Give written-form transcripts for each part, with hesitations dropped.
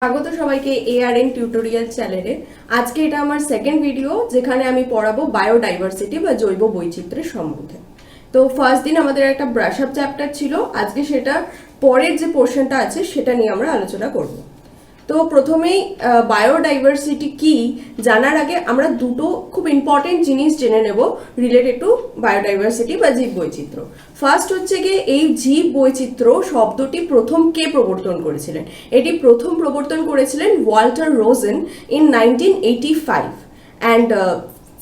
স্বাগত সবাইকে ARN tutorial চ্যানেলে। আজকে এটা আমার সেকেন্ড ভিডিও যেখানে আমি পড়াবো বায়োডাইভার্সিটি বা জৈব বৈচিত্র্যের সম্বন্ধে। তো ফার্স্ট দিন আমাদের একটা ব্রাশ আপ চ্যাপ্টার ছিল, আজকে সেটা পরের যে পোর্শনটা আছে সেটা নিয়ে আমরা আলোচনা করব। তো প্রথমেই বায়োডাইভার্সিটি কি জানার আগে আমরা দুটো খুব ইম্পর্টেন্ট জিনিস জেনে নেব রিলেটেড টু বায়োডাইভার্সিটি বা জীব বৈচিত্র্য। ফার্স্ট হচ্ছে গিয়ে এই জীব বৈচিত্র্য শব্দটি প্রথম কে প্রবর্তন করেছিলেন? এটি প্রথম প্রবর্তন করেছিলেন Walter Rosen in 1985 and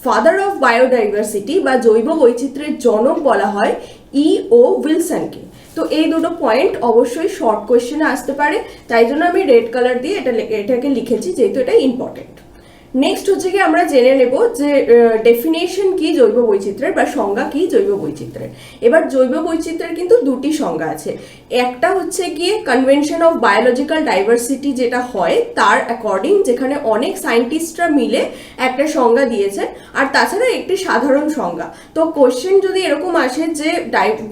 father of biodiversity বা জৈব বৈচিত্র্যের জনক বলা হয় E.O. উইলসনকে। তো এই দুটো পয়েন্ট অবশ্যই শর্ট কোয়েশ্চেনে আসতে পারে, তাই জন্য আমি রেড কালার দিয়ে এটাকে লিখেছি যেহেতু এটা ইম্পর্টেন্ট। নেক্সট হচ্ছে কি আমরা জেনে নেব যে ডেফিনেশন কি জৈব বৈচিত্র্যের বা সংজ্ঞা কি জৈব বৈচিত্র্যের। এবার জৈব বৈচিত্র্যের কিন্তু দুটি সংজ্ঞা আছে। একটা হচ্ছে গিয়ে কনভেনশন অফ বায়োলজিক্যাল ডাইভার্সিটি যেটা হয় তার অ্যাকর্ডিং, যেখানে অনেক সায়েন্টিস্টরা মিলে একটা সংজ্ঞা দিয়েছে, আর তাছাড়া একটি সাধারণ সংজ্ঞা। তো কোশ্চেন যদি এরকম আসে যে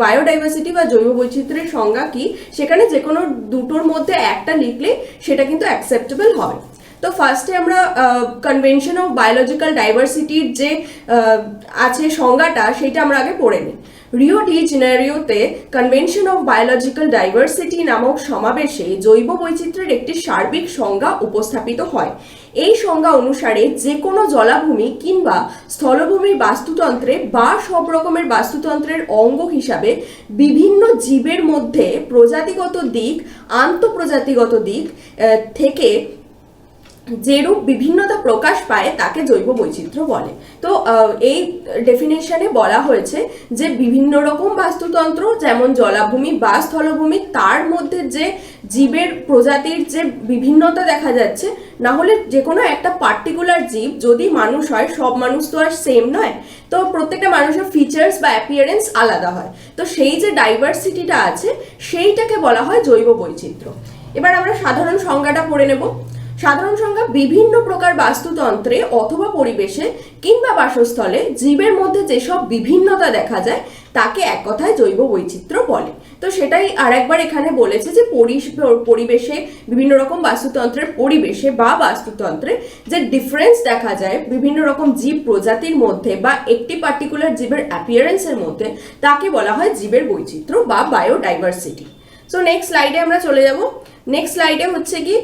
বায়োডাইভার্সিটি বা জৈব বৈচিত্র্যের সংজ্ঞা কি, সেখানে যে কোনো দুটোর মধ্যে একটা লিখলে সেটা কিন্তু অ্যাকসেপ্টেবল হবে। তো ফার্স্টে আমরা কনভেনশন অফ বায়োলজিক্যাল ডাইভার্সিটির যে আছে সংজ্ঞাটা সেটা আমরা আগে পড়ে নিই। রিও ডি জেনেরিওতে কনভেনশন অফ বায়োলজিক্যাল ডাইভার্সিটি নামক সমাবেশে জৈব বৈচিত্র্যের একটি সার্বিক সংজ্ঞা উপস্থাপিত হয়। এই সংজ্ঞা অনুসারে যে কোনো জলাভূমি কিংবা স্থলভূমির বাস্তুতন্ত্রে বা সব রকমের বাস্তুতন্ত্রের অঙ্গ হিসাবে বিভিন্ন জীবের মধ্যে প্রজাতিগত দিক, আন্তঃপ্রজাতিগত দিক থেকে যেরূপ বিভিন্নতা প্রকাশ পায় তাকে জৈব বৈচিত্র্য বলে। তো এই ডেফিনেশনে বলা হয়েছে যে বিভিন্ন রকম বাস্তুতন্ত্র যেমন জলাভূমি বা স্থলভূমি, তার মধ্যে যে জীবের প্রজাতির যে বিভিন্নতা দেখা যাচ্ছে, না হলে যে কোনো একটা পার্টিকুলার জীব যদি মানুষ হয়, সব মানুষ তো আর সেম নয়, তো প্রত্যেকটা মানুষের ফিচার্স বা অ্যাপিয়ারেন্স আলাদা হয়। তো সেই যে ডাইভার্সিটিটা আছে সেইটাকে বলা হয় জৈব বৈচিত্র্য। এবার আমরা সাধারণ সংজ্ঞাটা পড়ে নেব। সাধারণ সংজ্ঞা: বিভিন্ন প্রকার বাস্তুতন্ত্রে অথবা পরিবেশে কিংবা বাসস্থলে জীবের মধ্যে যেসব বিভিন্নতা দেখা যায় তাকে এক কথায় জৈব বৈচিত্র্য বলে। তো সেটাই আরেকবার এখানে বলেছে যে পরিবেশে বিভিন্ন রকম বাস্তুতন্ত্রের পরিবেশে বা বাস্তুতন্ত্রে যে ডিফারেন্স দেখা যায় বিভিন্ন রকম জীব প্রজাতির মধ্যে বা একটি পার্টিকুলার জীবের অ্যাপিয়ারেন্সের মধ্যে, তাকে বলা হয় জীবের বৈচিত্র্য বা বায়োডাইভার্সিটি। সো নেক্সট স্লাইডে আমরা চলে যাব। নেক্সট স্লাইডে হচ্ছে কি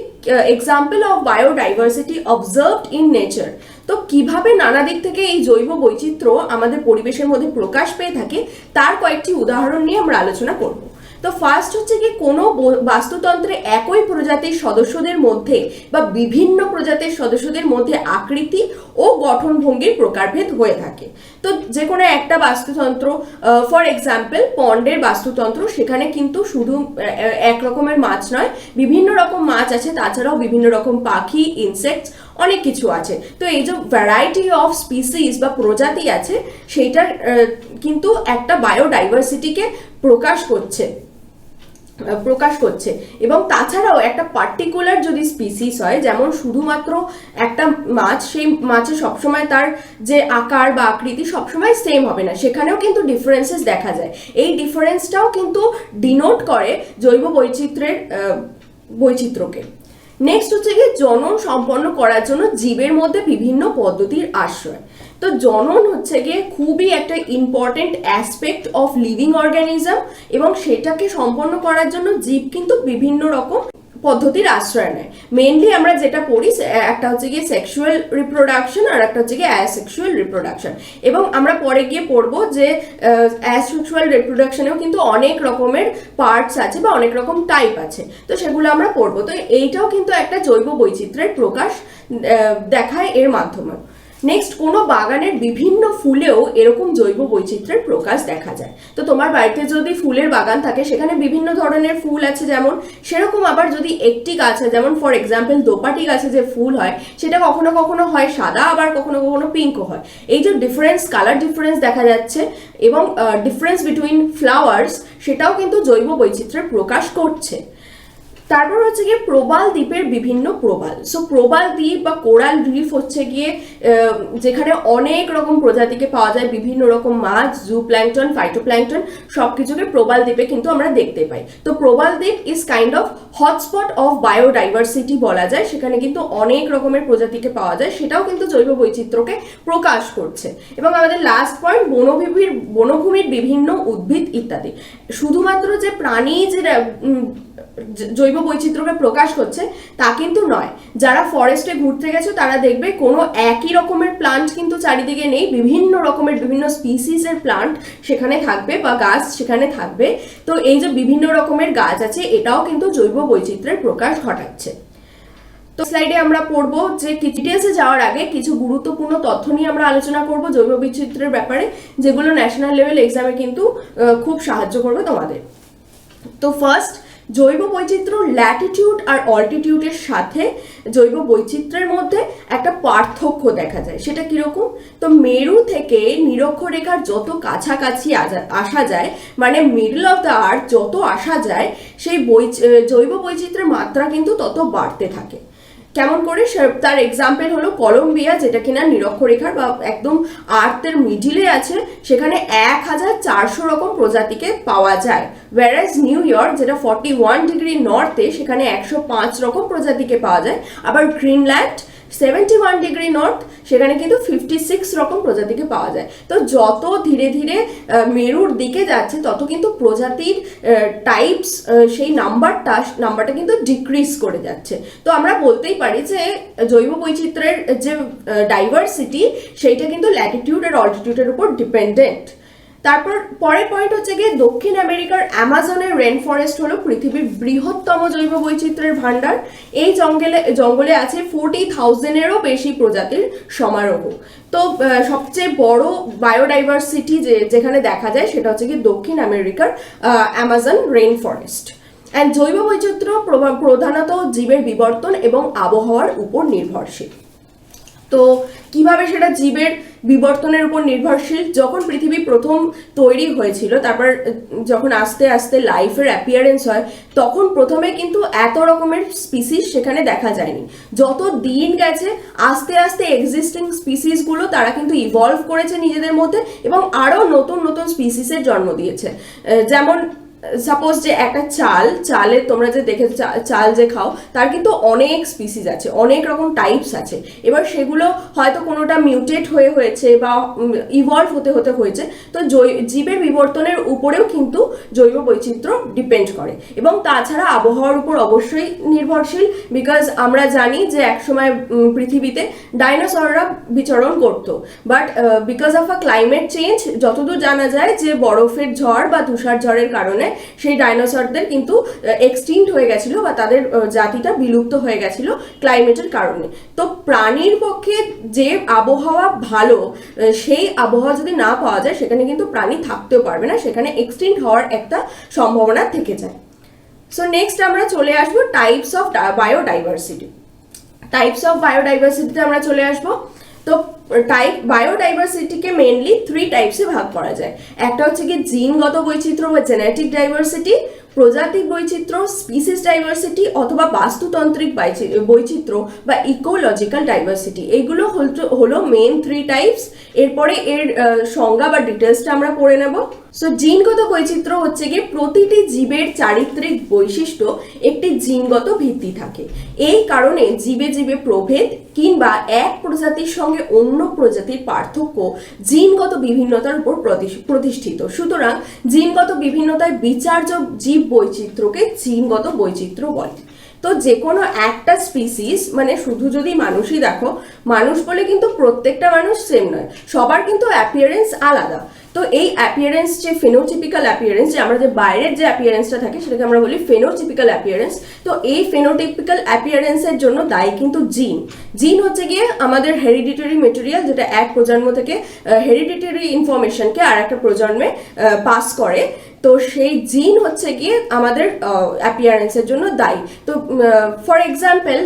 example of biodiversity observed in nature. তো কিভাবে নানা দিক থেকে এই জৈব বৈচিত্র্য আমাদের পরিবেশের মধ্যে প্রকাশ পেয়ে থাকে তার কয়েকটি উদাহরণ নিয়ে আমরা আলোচনা করব। তো ফার্স্ট হচ্ছে কি কোনো বাস্তুতন্ত্রে একই প্রজাতির সদস্যদের মধ্যে বা বিভিন্ন প্রজাতির সদস্যদের মধ্যে আকৃতি ও গঠনভঙ্গির প্রকারভেদ হয়ে থাকে। তো যে কোনো একটা বাস্তুতন্ত্র, ফর এক্সাম্পল পন্ডের বাস্তুতন্ত্র, সেখানে কিন্তু শুধু এক রকমের মাছ নয়, বিভিন্ন রকম মাছ আছে, তাছাড়াও বিভিন্ন রকম পাখি, ইনসেক্টস, অনেক কিছু আছে। তো এই যে ভ্যারাইটি অফ স্পিসিস বা প্রজাতি আছে সেইটার কিন্তু একটা বায়োডাইভার্সিটিকে প্রকাশ করছে। এবং তাছাড়াও একটা পার্টিকুলার যদি স্পিসিস হয়, যেমন শুধুমাত্র একটা মাছ, সেই মাছে সবসময় তার যে আকার বা আকৃতি সবসময় সেম হবে না, সেখানেও কিন্তু ডিফারেন্সেস দেখা যায়। এই ডিফারেন্সটাও কিন্তু ডিনোট করে জৈব বৈচিত্র্যকে। নেক্সট হচ্ছে কি জনন সম্পন্ন করার জন্য জীবের মধ্যে বিভিন্ন পদ্ধতির আশ্রয়। তো জনন হচ্ছে গিয়ে খুবই একটা important aspect of living organism, এবং সেটাকে সম্পন্ন করার জন্য জীব কিন্তু বিভিন্ন রকম পদ্ধতির আশ্রয় নেয়। মেইনলি আমরা যেটা পড়ি একটা হচ্ছে গিয়ে সেক্সুয়াল রিপ্রোডাকশন আর একটা হচ্ছে গিয়ে অ্যাসেক্সুয়াল রিপ্রোডাকশন, এবং আমরা পরে গিয়ে পড়বো যে অ্যাসেক্সুয়াল রিপ্রোডাকশনেও কিন্তু অনেক রকমের পার্টস আছে বা অনেক রকম টাইপ আছে, তো সেগুলো আমরা পড়বো। তো এইটাও কিন্তু একটা জৈব বৈচিত্র্যের প্রকাশ দেখায় এর মাধ্যমে। নেক্সট, কোনো বাগানের বিভিন্ন ফুলেও এরকম জৈব বৈচিত্র্যের প্রকাশ দেখা যায়। তো তোমার বাড়িতে যদি ফুলের বাগান থাকে, সেখানে বিভিন্ন ধরনের ফুল আছে, যেমন সেরকম আবার যদি একটি গাছে, যেমন ফর এক্সাম্পল দোপাটি গাছে যে ফুল হয় সেটা কখনো কখনো হয় সাদা, আবার কখনো কখনো পিঙ্কও হয়। এই যে ডিফারেন্স, কালার ডিফারেন্স দেখা যাচ্ছে এবং ডিফারেন্স বিটুইন ফ্লাওয়ার্স, সেটাও কিন্তু জৈব বৈচিত্র্যের প্রকাশ করছে। তারপর হচ্ছে গিয়ে প্রবাল দ্বীপের বিভিন্ন প্রবাল। সো প্রবাল দ্বীপ বা কোরাল রিফ হচ্ছে গিয়ে যেখানে অনেক রকম প্রজাতিকে পাওয়া যায়, বিভিন্ন রকম মাছ, জু প্ল্যাঙ্কটন, ফাইটোপ্ল্যাঙ্কটন সবকিছুকে প্রবাল দ্বীপে কিন্তু আমরা দেখতে পাই। তো প্রবাল দ্বীপ is kind of hotspot of biodiversity বলা যায়, সেখানে কিন্তু অনেক রকমের প্রজাতিকে পাওয়া যায়, সেটাও কিন্তু জৈব বৈচিত্র্যকে প্রকাশ করছে। এবং আমাদের লাস্ট পয়েন্ট বনভূমির বিভিন্ন উদ্ভিদ ইত্যাদি। শুধুমাত্র যে প্রাণী যে জৈব বৈচিত্র্যকে প্রকাশ করছে তা কিন্তু নয়। যারা ফরেস্টে ঘুরতে গেছে তারা দেখবে কোনো একই রকমের প্লান্ট কিন্তু চারিদিকে নেই, বিভিন্ন রকমের বিভিন্ন স্পিসিসের প্লান্ট সেখানে থাকবে বা গাছ সেখানে থাকবে। তো এই যে বিভিন্ন রকমের গাছ আছে এটাও কিন্তু জৈব বৈচিত্র্যের প্রকাশ ঘটাচ্ছে। তো স্লাইডে আমরা পড়বো যে ডিটেলসে যাওয়ার আগে কিছু গুরুত্বপূর্ণ তথ্য নিয়ে আমরা আলোচনা করব জৈব বৈচিত্র্যের ব্যাপারে, যেগুলো ন্যাশনাল লেভেল এক্সামে কিন্তু খুব সাহায্য করবে তোমাদের। তো ফার্স্ট, জৈব বৈচিত্র্য ল্যাটিটিউড আর অল্টিটিউডের সাথে জৈব বৈচিত্র্যের মধ্যে একটা পার্থক্য দেখা যায়। সেটা কিরকম? তো মেরু থেকে নিরক্ষরেখার যত কাছাকাছি আসা যায়, মানে মিডল অফ দ্য আর্থ যত আসা যায়, সেই জৈব বৈচিত্র্যের মাত্রা কিন্তু তত বাড়তে থাকে। কেমন করে? তার এক্সাম্পল হলো কলম্বিয়া, যেটা কিনা নিরক্ষরেখার বা একদম আর্থের মিডিলে আছে, সেখানে 1400 রকম প্রজাতিকে পাওয়া যায়। ওয়ারাজ নিউ ইয়র্ক, যেটা 41 ডিগ্রি নর্থে, সেখানে 105 রকম প্রজাতিকে পাওয়া যায়। আবার গ্রিনল্যান্ড 71 ডিগ্রি নর্থ, সেখানে কিন্তু 56 রকম প্রজাতিকে পাওয়া যায়। তো যত ধীরে ধীরে মেরুর দিকে যাচ্ছে তত কিন্তু প্রজাতির টাইপস সেই নাম্বারটা কিন্তু ডিক্রিজ করে যাচ্ছে। তো আমরা বলতেই পারি যে জৈব বৈচিত্র্যের যে ডাইভার্সিটি সেইটা কিন্তু ল্যাটিটিউড আর অল্টিটিউডের উপর ডিপেন্ডেন্ট। তারপর পরের পয়েন্ট হচ্ছে গিয়ে দক্ষিণ আমেরিকার অ্যামাজনের রেন ফরেস্ট হলো পৃথিবীর বৃহত্তম জৈব বৈচিত্র্যের ভান্ডার। এই জঙ্গলে আছে 40,000-এরও বেশি প্রজাতির সমারোহ। তো সবচেয়ে বড় বায়োডাইভার্সিটি যেখানে দেখা যায় সেটা হচ্ছে কি দক্ষিণ আমেরিকার অ্যামাজন রেন ফরেস্ট। অ্যান্ড জৈব বৈচিত্র্য প্রধানত জীবের বিবর্তন এবং আবহাওয়ার উপর নির্ভরশীল। তো কিভাবে সেটা জীবের বিবর্তনের উপর নির্ভরশীল? যখন পৃথিবী প্রথম তৈরি হয়েছিল, তারপর যখন আস্তে আস্তে লাইফের অ্যাপিয়ারেন্স হয়, তখন প্রথমে কিন্তু এত রকমের স্পিসিস সেখানে দেখা যায়নি। যত দিন গেছে আস্তে আস্তে এক্সিস্টিং স্পিসিসগুলো তারা কিন্তু ইভলভ করেছে নিজেদের মধ্যে এবং আরও নতুন নতুন স্পিসিসের জন্ম দিয়েছে। যেমন সাপোজ যে একটা চালে তোমরা যে দেখে চাল যে খাও, তার কিন্তু অনেক স্পিসিস আছে, অনেক রকম টাইপস আছে। এবার সেগুলো হয়তো কোনোটা মিউটেট হয়েছে বা ইভলভ হতে হয়েছে। তো জীবের বিবর্তনের উপরেও কিন্তু জৈব বৈচিত্র্য ডিপেন্ড করে। এবং তাছাড়া আবহাওয়ার উপর অবশ্যই নির্ভরশীল, বিকজ আমরা জানি যে একসময় পৃথিবীতে ডাইনোসররা বিচরণ করতো, but because of a climate change যতদূর জানা যায় যে বরফের ঝড় বা তুষার ঝড়ের কারণে সেই ডাইনোসরদের কিন্তু এক্সটিংক্ট হয়ে গেছিল বা তাদের জাতিটা বিলুপ্ত হয়ে গেছিল ক্লাইমেটের কারণে। তো প্রাণীর পক্ষে যে আবহাওয়া ভালো, সেই আবহাওয়া যদি না পাওয়া যায় সেখানে কিন্তু প্রাণী থাকতেও পারবে না, সেখানে এক্সটিংক্ট হওয়ার একটা সম্ভাবনা থেকে যায়। সো নেক্সট আমরা চলে আসবো types of biodiversity. Types of বায়োডাইভার্সিটিতে আমরা চলে আসবো। তো বায়োডাইভার্সিটিকে মেনলি 3 টাইপসে ভাগ করা যায়। একটা হচ্ছে কি জিনগত বৈচিত্র্য বা জেনেটিক ডাইভার্সিটি, প্রজাতিক বৈচিত্র্য স্পিসিস ডাইভার্সিটি, অথবা বাস্তুতান্ত্রিক বৈচিত্র্য বা ইকোলজিক্যাল ডাইভার্সিটি। এইগুলো হলো মেন 3 টাইপস। এরপরে এর সংজ্ঞা বা ডিটেলসটা আমরা পড়ে নেব। সো জিনগত বৈচিত্র্য হচ্ছে গিয়ে প্রতিটি জীবের চারিত্রিক বৈশিষ্ট্য একটি জিনগত ভিত্তি থাকে। এই কারণে জীবে জীবে প্রভেদ কিংবা এক প্রজাতির সঙ্গে অন্য প্রজাতির পার্থক্য জিনগত বিভিন্নতার উপর প্রতিষ্ঠিত। সুতরাং জিনগত বিভিন্নতায় বিচার্য জীব বৈচিত্র্যকে জিনগত বৈচিত্র্য বলে। তো যে কোনো একটা স্পিসিস, মানে শুধু যদি মানুষই দেখো, মানুষ বলে কিন্তু প্রত্যেকটা মানুষ সেম নয়, সবার কিন্তু অ্যাপিয়ারেন্স আলাদা। তো এই অ্যাপিয়ারেন্স যে ফেনোটিপিক্যাল অ্যাপিয়ারেন্স, যে আমরা যে বাইরের যে অ্যাপিয়ারেন্সটা থাকে সেটাকে আমরা বলি ফেনোটিপিক্যাল অ্যাপিয়ারেন্স। তো এই ফেনোটিপিক্যাল অ্যাপিয়ারেন্সের জন্য দায়ী কিন্তু জিন হচ্ছে গিয়ে আমাদের হেরিডিটারি মেটেরিয়াল, যেটা এক প্রজন্ম থেকে হেরিডিটারি ইনফরমেশনকে আর একটা প্রজন্মে পাস করে। তো সেই জিন হচ্ছে গিয়ে আমাদের অ্যাপিয়ারেন্সের জন্য দায়ী। তো ফর এক্সাম্পল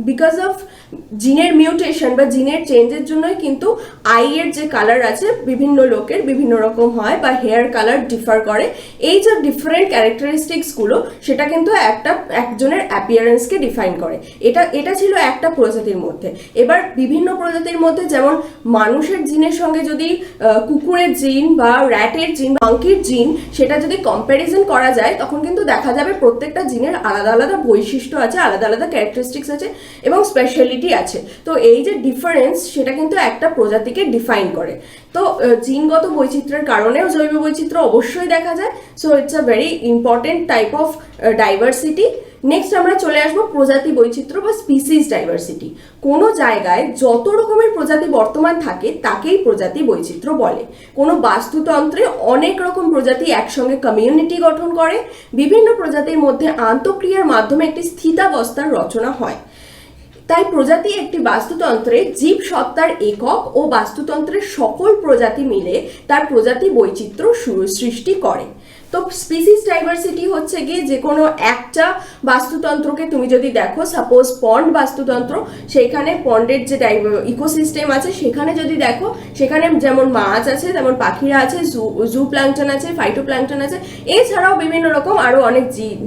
বিকজ অফ জিনের মিউটেশন বা জিনের চেঞ্জের জন্যই কিন্তু আইয়ের যে কালার আছে বিভিন্ন লোকের বিভিন্ন রকম হয় বা হেয়ার কালার ডিফার করে। এই যে ডিফারেন্ট ক্যারেক্টারিস্টিক্সগুলো সেটা কিন্তু একজনের অ্যাপিয়ারেন্সকে ডিফাইন করে। এটা ছিল একটা প্রজাতির মধ্যে। এবার বিভিন্ন প্রজাতির মধ্যে যেমন মানুষের জিনের সঙ্গে যদি কুকুরের জিন বা র্যাটের জিন, মাংকির জিন সেটা যদি কম্প্যারিজন করা যায় তখন কিন্তু দেখা যাবে প্রত্যেকটা জিনের আলাদা আলাদা বৈশিষ্ট্য আছে, আলাদা আলাদা ক্যারেক্টারিস্টিক্স আছে এবং স্পেশালিটি আছে। তো এই যে ডিফারেন্স সেটা কিন্তু একটা প্রজাতিকে ডিফাইন করে। তো জিনগত বৈচিত্র্যের কারণেও জৈব বৈচিত্র্য অবশ্যই দেখা যায়। So it's a very important type of diversity. Next আমরা চলে আসবো প্রজাতি বৈচিত্র্য বা স্পিসিস ডাইভার্সিটি। কোনো জায়গায় যত রকমের প্রজাতি বর্তমান থাকে তাকেই প্রজাতি বৈচিত্র্য বলে। কোনো বাস্তুতন্ত্রে অনেক রকম প্রজাতি একসঙ্গে কমিউনিটি গঠন করে। বিভিন্ন প্রজাতির মধ্যে আন্তঃক্রিয়ার মাধ্যমে একটি স্থিতাবস্থার রচনা হয়। তাই প্রজাতি একটি বাস্তুতন্ত্রে জীব সত্তার একক ও বাস্তুতন্ত্রের সকল প্রজাতি মিলে তার প্রজাতি বৈচিত্র্য সৃষ্টি করে। তো স্পিসিস ডাইভার্সিটি হচ্ছে গিয়ে যে কোনো একটা বাস্তুতন্ত্রকে তুমি যদি দেখো, সাপোজ পন্ড বাস্তুতন্ত্র, সেইখানে পন্ডের যে ইকোসিস্টেম আছে সেখানে যদি দেখো, সেখানে যেমন মাছ আছে, যেমন পাখিরা আছে, জু প্ল্যাঙ্কটন আছে, ফাইটোপ্ল্যাঙ্কটন আছে, এছাড়াও বিভিন্ন রকম আরো অনেক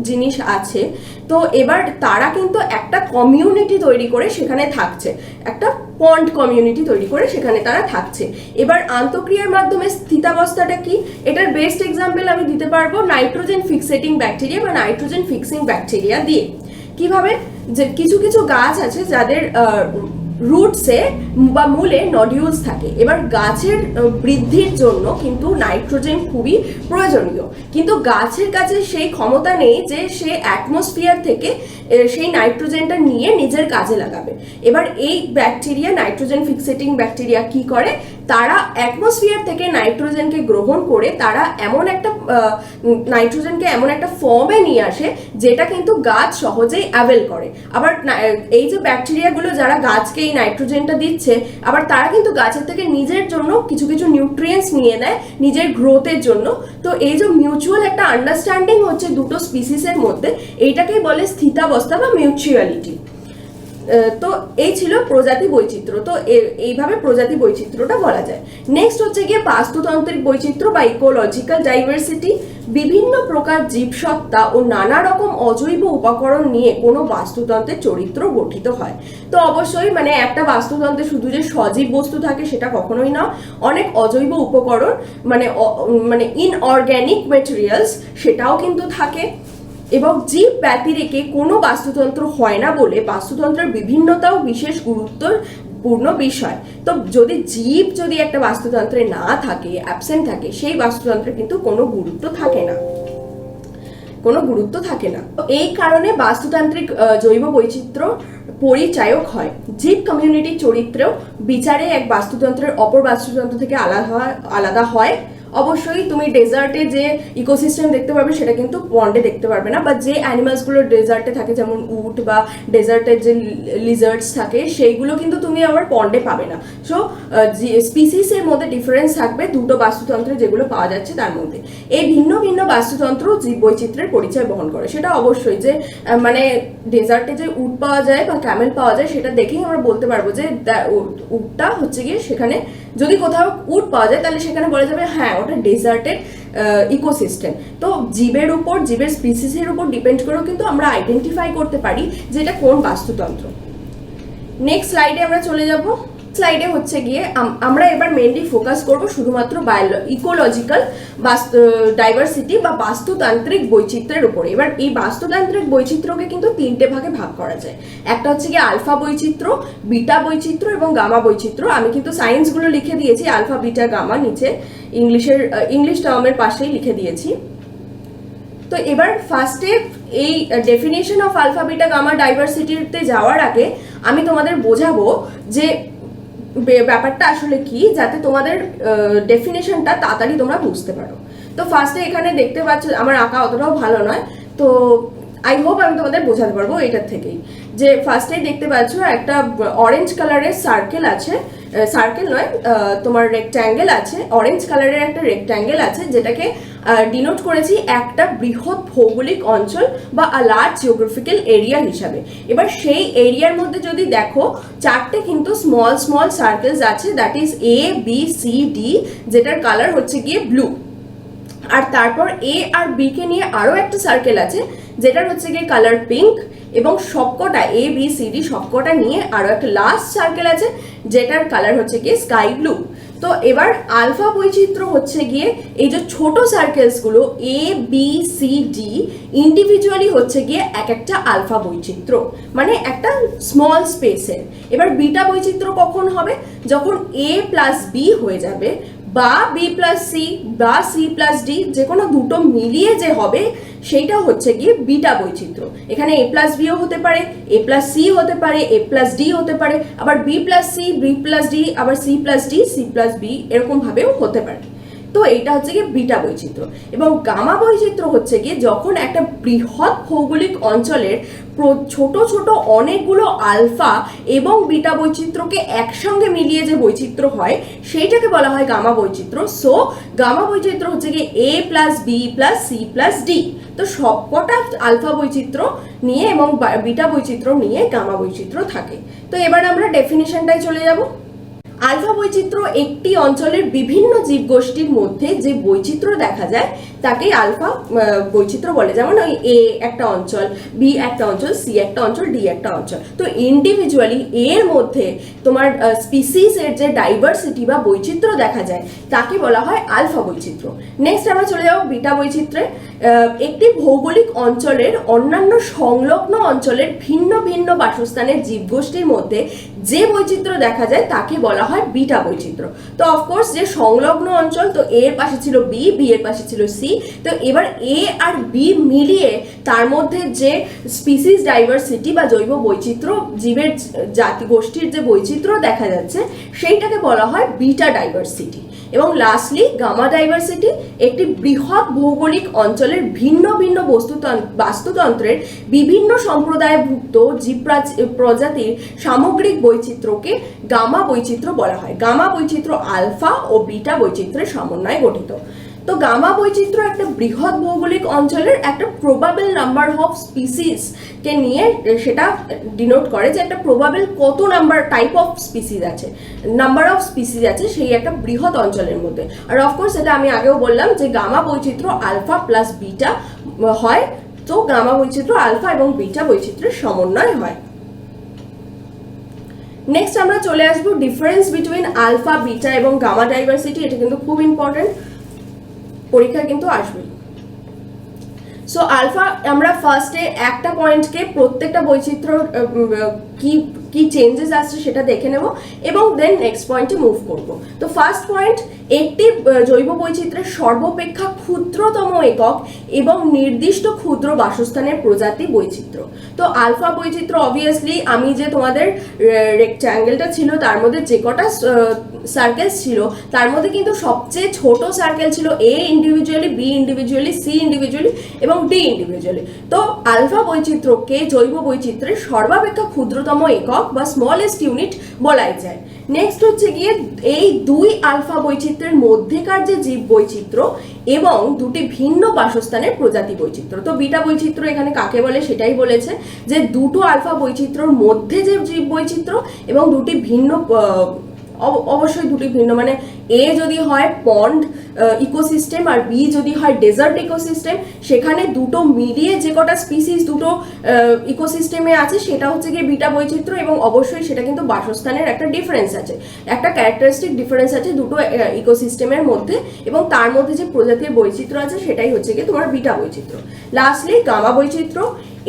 জিনিস আছে। তো এবার তারা কিন্তু একটা কমিউনিটি তৈরি করে সেখানে থাকছে, একটা পন্ড কমিউনিটি তৈরি করে সেখানে তারা থাকছে। এবার আন্তঃক্রিয়ার মাধ্যমে স্থিতাবস্থাটা কি, এটার বেস্ট এক্সাম্পল আমি দিতে পারবো নাইট্রোজেন ফিক্সেটিং ব্যাকটেরিয়া বা নাইট্রোজেন ফিক্সিং ব্যাকটেরিয়া দিয়ে। কিভাবে, যে কিছু কিছু গাছ আছে যাদের রুটসে বা মূলে নডিউলস থাকে। এবার গাছের বৃদ্ধির জন্য কিন্তু নাইট্রোজেন খুবই প্রয়োজনীয়, কিন্তু গাছের কাছে সেই ক্ষমতা নেই যে সে অ্যাটমসফিয়ার থেকে সেই নাইট্রোজেনটা নিয়ে নিজের কাজে লাগাবে। এবার এই ব্যাকটেরিয়া, নাইট্রোজেন ফিক্সেটিং ব্যাকটেরিয়া কি করে, তারা অ্যাটমসফিয়ার থেকে নাইট্রোজেনকে গ্রহণ করে তারা এমন একটা নাইট্রোজেনকে এমন একটা ফর্মে নিয়ে আসে যেটা কিন্তু গাছ সহজেই অ্যাভেল করে। আবার এই যে ব্যাকটেরিয়াগুলো যারা গাছকে এই নাইট্রোজেনটা দিচ্ছে, আবার তারা কিন্তু গাছের থেকে নিজের জন্য কিছু কিছু নিউট্রিয়েন্টস নিয়ে নেয় নিজের গ্রোথের জন্য। তো এই যে মিউচুয়াল একটা আন্ডারস্ট্যান্ডিং হচ্ছে দুটো স্পিসিসের মধ্যে, এইটাকেই বলে স্থিতাবস্থা বা মিউচুয়ালিটি। তো এই ছিল প্রজাতি বৈচিত্র্য। তো এইভাবে প্রজাতি বৈচিত্র্যটা বলা যায়। নেক্সট হচ্ছে গিয়ে বাস্তুতান্ত্রিক বৈচিত্র্য বা ইকোলজিক্যাল ডাইভার্সিটি। বিভিন্ন প্রকার জীবসত্তা ও নানা রকম অজৈব উপকরণ নিয়ে কোনো বাস্তুতন্ত্রের চরিত্র গঠিত হয়। তো অবশ্যই মানে একটা বাস্তুতন্ত্রে শুধু যে সজীব বস্তু থাকে সেটা কখনোই না, অনেক অজৈব উপকরণ মানে ইনঅর্গ্যানিক ম্যাটেরিয়ালস সেটাও কিন্তু থাকে। এবং জীব ব্যতিরেকে কোনো বাস্তুতন্ত্র হয় না বলে বাস্তুতন্ত্রের বিভিন্নতাও বিশেষ গুরুত্বপূর্ণ বিষয়। তো যদি একটা বাস্তুতন্ত্রে না থাকে, অ্যাবসেন্ট থাকে, সেই বাস্তুতন্ত্রের কিন্তু কোনো গুরুত্ব থাকে না। এই কারণে বাস্তুতান্ত্রিক জৈব বৈচিত্র্য পরিচায়ক হয়। জীব কমিউনিটির চরিত্রেও বিচারে এক বাস্তুতন্ত্রের অপর বাস্তুতন্ত্র থেকে আলাদা হয়। অবশ্যই তুমি ডেজার্টে যে ইকোসিস্টেম দেখতে পারবে সেটা কিন্তু পন্ডে দেখতে পারবে না, বা যে অ্যানিমালসগুলো ডেজার্টে থাকে যেমন উট বা ডেজার্টের যে লিজার্ডস থাকে সেইগুলো কিন্তু তুমি আবার পন্ডে পাবে না। সো স্পিসিসের মধ্যে ডিফারেন্স থাকবে দুটো বাস্তুতন্ত্রে যেগুলো পাওয়া যাচ্ছে তার মধ্যে। এই ভিন্ন ভিন্ন বাস্তুতন্ত্র জীব বৈচিত্র্যের পরিচয় বহন করে। সেটা অবশ্যই যে মানে ডেজার্টে যে উট পাওয়া যায় বা ক্যামেল পাওয়া যায় সেটা দেখেই আমরা বলতে পারবো যে উটটা হচ্ছে গিয়ে, সেখানে যদি কোথাও উট পাওয়া যায় তাহলে সেখানে বলা যাবে হ্যাঁ ওটা ডেজার্টের ইকোসিস্টেম। তো জীবের স্পিসিসের উপর ডিপেন্ড করেও কিন্তু আমরা আইডেন্টিফাই করতে পারি যে এটা কোন বাস্তুতন্ত্র। নেক্সট স্লাইডে আমরা চলে যাব। স্লাইডে হচ্ছে গিয়ে আমরা এবার মেনলি ফোকাস করব শুধুমাত্র ইকোলজিক্যাল ডাইভার্সিটি বা বাস্তুতান্ত্রিক বৈচিত্র্যের উপরে। এবার এই বাস্তুতান্ত্রিক বৈচিত্র্যকে কিন্তু তিনটে ভাগে ভাগ করা যায়। একটা হচ্ছে গিয়ে আলফা বৈচিত্র্য, বিটা বৈচিত্র্য এবং গামা বৈচিত্র্য। আমি কিন্তু সায়েন্সগুলো লিখে দিয়েছি, আলফা বিটা গামা নিচে ইংলিশ টার্মের পাশেই লিখে দিয়েছি। তো এবার ফার্স্টে এই definition of alpha beta gamma ডাইভার্সিটিতে যাওয়ার আগে আমি তোমাদের বোঝাবো যে ব্যাপারটা আসলে কি, যাতে তোমাদের ডেফিনেশনটা তাড়াতাড়ি তোমরা বুঝতে পারো। তো ফার্স্টে এখানে দেখতে পাচ্ছ, আমার আঁকা অতটাও ভালো নয়, তো আই হোপ আমি তোমাদের বোঝাতে পারবো এটার থেকেই। যে ফার্স্টেই দেখতে পাচ্ছ একটা অরেঞ্জ কালারের সার্কেল আছে, সার্কেল নয় তোমার রেক্ট্যাঙ্গেল আছে, অরেঞ্জ কালারের একটা রেক্ট্যাঙ্গেল আছে যেটাকে ডিনোট করেছি একটা বৃহৎ ভৌগোলিক অঞ্চল বা আ লার্জ জিওগ্রাফিক্যাল এরিয়া হিসাবে। এবার সেই এরিয়ার মধ্যে যদি দেখো চারটে কিন্তু স্মল স্মল সার্কেলস আছে, that is A B C D, যেটার কালার হচ্ছে গিয়ে ব্লু। আর তারপর এ আর বি কে নিয়ে আরো একটা সার্কেল আছে যেটার হচ্ছে গিয়ে কালার পিঙ্ক, এবং সবকটা এ বি সি ডি সবকটা নিয়ে আরো একটা লাস্ট সার্কেল আছে যেটার কালার হচ্ছে গিয়ে স্কাই ব্লু। তো এবার আলফা বৈচিত্র্য হচ্ছে গিয়ে এই যে ছোট সার্কেলস গুলো এ বি সি ডি ইন্ডিভিজুয়ালি হচ্ছে গিয়ে এক একটা আলফা বৈচিত্র্য, মানে একটা স্মল স্পেসের। এবার বিটা বৈচিত্র্য কখন হবে? যখন এ প্লাস বি হয়ে যাবে, বা বি প্লাস সি বা সি প্লাস ডি, যে কোনো দুটো মিলিয়ে যে হবে সেইটা হচ্ছে গিয়ে বিটা বৈচিত্র্য। এখানে এ প্লাস বিও হতে পারে, এ প্লাস সি হতে পারে, এ প্লাস ডি হতে পারে, আবার B plus C, B plus D, আবার C plus D, C plus B, এরকম ভাবেও হতে পারে। তো এটা হচ্ছে গিয়ে বিটা বৈচিত্র্য। এবং গামা বৈচিত্র্য হচ্ছে গিয়ে যখন একটা বৃহৎ ভৌগোলিক অঞ্চলের ছোট ছোট অনেকগুলো আলফা এবং বিটা বৈচিত্র্যকে একসঙ্গে মিলিয়ে যে বৈচিত্র্য হয় সেইটাকে বলা হয় গামা বৈচিত্র্য। সো গামা বৈচিত্র্য হচ্ছে গিয়ে A plus B plus C plus D. তো সবকটা আলফা বৈচিত্র্য নিয়ে এবং বিটা বৈচিত্র্য নিয়ে গামা বৈচিত্র্য থাকে। তো এবার আমরা ডেফিনিশনটায় চলে যাব। আলফা বৈচিত্র্য একটি অঞ্চলের বিভিন্ন জীবগোষ্ঠীর মধ্যে যে বৈচিত্র্য দেখা যায় তাকেই আলফা বৈচিত্র্য বলে। যেমন ওই এ একটা অঞ্চল, বি একটা অঞ্চল, সি একটা অঞ্চল, ডি একটা অঞ্চল। তো ইন্ডিভিজুয়ালি এর মধ্যে তোমার স্পিসিসের যে ডাইভার্সিটি বা বৈচিত্র্য দেখা যায় তাকে বলা হয় আলফা বৈচিত্র্য। নেক্সট আমরা চলে যাব বিটা বৈচিত্র্যে। একটি ভৌগোলিক অঞ্চলের অন্যান্য সংলগ্ন অঞ্চলের ভিন্ন ভিন্ন বাসস্থানের জীবগোষ্ঠীর মধ্যে যে বৈচিত্র্য দেখা যায় তাকে বলা হয় বিটা বৈচিত্র্য। তো অফকোর্স যে সংলগ্ন অঞ্চল, তো এর পাশে ছিল বি, বি এর পাশে ছিল সি, তো এবার এ আর বি মিলিয়ে তার মধ্যে যে স্পিসিস ডাইভার্সিটি বা জৈব বৈচিত্র্য, জীবের জাতি গোষ্ঠীর যে বৈচিত্র্য দেখা যাচ্ছে সেইটাকে বলা হয় বিটা ডাইভার্সিটি। এবং লাস্টলি গামা ডাইভার্সিটি একটি বৃহৎ ভৌগোলিক অঞ্চলের ভিন্ন ভিন্ন বাস্তুতন্ত্রের বিভিন্ন সম্প্রদায়ভুক্ত জীব প্রজাতির সামগ্রিক বৈচিত্র্যকে গামা বৈচিত্র্য বলা হয়। গামা বৈচিত্র্য আলফা ও বিটা বৈচিত্র্যের সমন্বয়ে গঠিত। তো গামা বৈচিত্র্য একটা বৃহৎ ভৌগোলিক অঞ্চলের একটা প্রবাবল নাম্বার অফ স্পিসিস কে নিয়ে সেটা ডিনোট করে যে একটা প্রবাবল কত নাম্বার টাইপ অফ স্পিসিস আছে, নাম্বার অফ স্পিসিস আছে সেই একটা বৃহৎ অঞ্চলের মধ্যে। আর অফকোর্স এটা আমি আগেও বললাম যে গামা বৈচিত্র্য আলফা প্লাস বিটা হয়। তো গামা বৈচিত্র্য আলফা এবং বিটা বৈচিত্র্যের সমন্বয় হয়। নেক্সট আমরা চলে আসবো ডিফারেন্স বিটুইন আলফা, বিটা এবং গামা ডাইভার্সিটি। এটা কিন্তু খুব ইম্পর্টেন্ট, পরীক্ষা কিন্তু আসবে। সো আলফা আমরা ফার্স্টে একটা পয়েন্টকে প্রত্যেকটা বৈচিত্র্য কি কি চেঞ্জেস আসছে সেটা দেখে নেব এবং দেন নেক্সট পয়েন্টে মুভ করব। তো ফার্স্ট পয়েন্ট, একটি জৈব বৈচিত্র্যের সর্বাপেক্ষা ক্ষুদ্রতম একক এবং নির্দিষ্ট ক্ষুদ্র বাসস্থানের প্রজাতি বৈচিত্র্য। তো আলফা বৈচিত্র্য অবভিয়াসলি আমি যে তোমাদের রেক্ট্যাঙ্গেলটা ছিল তার মধ্যে যে কটা সার্কেলস ছিল তার মধ্যে কিন্তু সবচেয়ে ছোট সার্কেল ছিল A individually, B individually, C individually এবং ডি ইন্ডিভিজুয়ালি। তো আলফা বৈচিত্র্যকে জৈব বৈচিত্র্যের সর্বাপেক্ষা ক্ষুদ্রতম একক বা স্মলেস্ট ইউনিট বলাই যায়। নেক্সট হচ্ছে গিয়ে এই দুই আলফা বৈচিত্র্যের মধ্যেকার যে জীব বৈচিত্র্য এবং দুটি ভিন্ন বাসস্থানের প্রজাতি বৈচিত্র্য। তো বিটা বৈচিত্র্য এখানে কাকে বলে সেটাই বলেছে, যে দুটো আলফা বৈচিত্র্যর মধ্যে যে জীব বৈচিত্র্য এবং দুটি ভিন্ন, অবশ্যই দুটি ভিন্ন, মানে এ যদি হয় পন্ড ইকোসিস্টেম আর বি যদি হয় ডেজার্ট ইকোসিস্টেম, সেখানে দুটো মিলিয়ে যে কটা স্পিসিস দুটো ইকোসিস্টেমে আছে সেটা হচ্ছে গিয়ে বিটা বৈচিত্র্য। এবং অবশ্যই সেটা কিন্তু বাসস্থানের একটা ডিফারেন্স আছে, একটা ক্যারেক্টারিস্টিক ডিফারেন্স আছে দুটো ইকোসিস্টেমের মধ্যে, এবং তার মধ্যে যে প্রজাতির বৈচিত্র্য আছে সেটাই হচ্ছে গিয়ে তোমার বিটা বৈচিত্র্য। লাস্টলি গামা বৈচিত্র্য,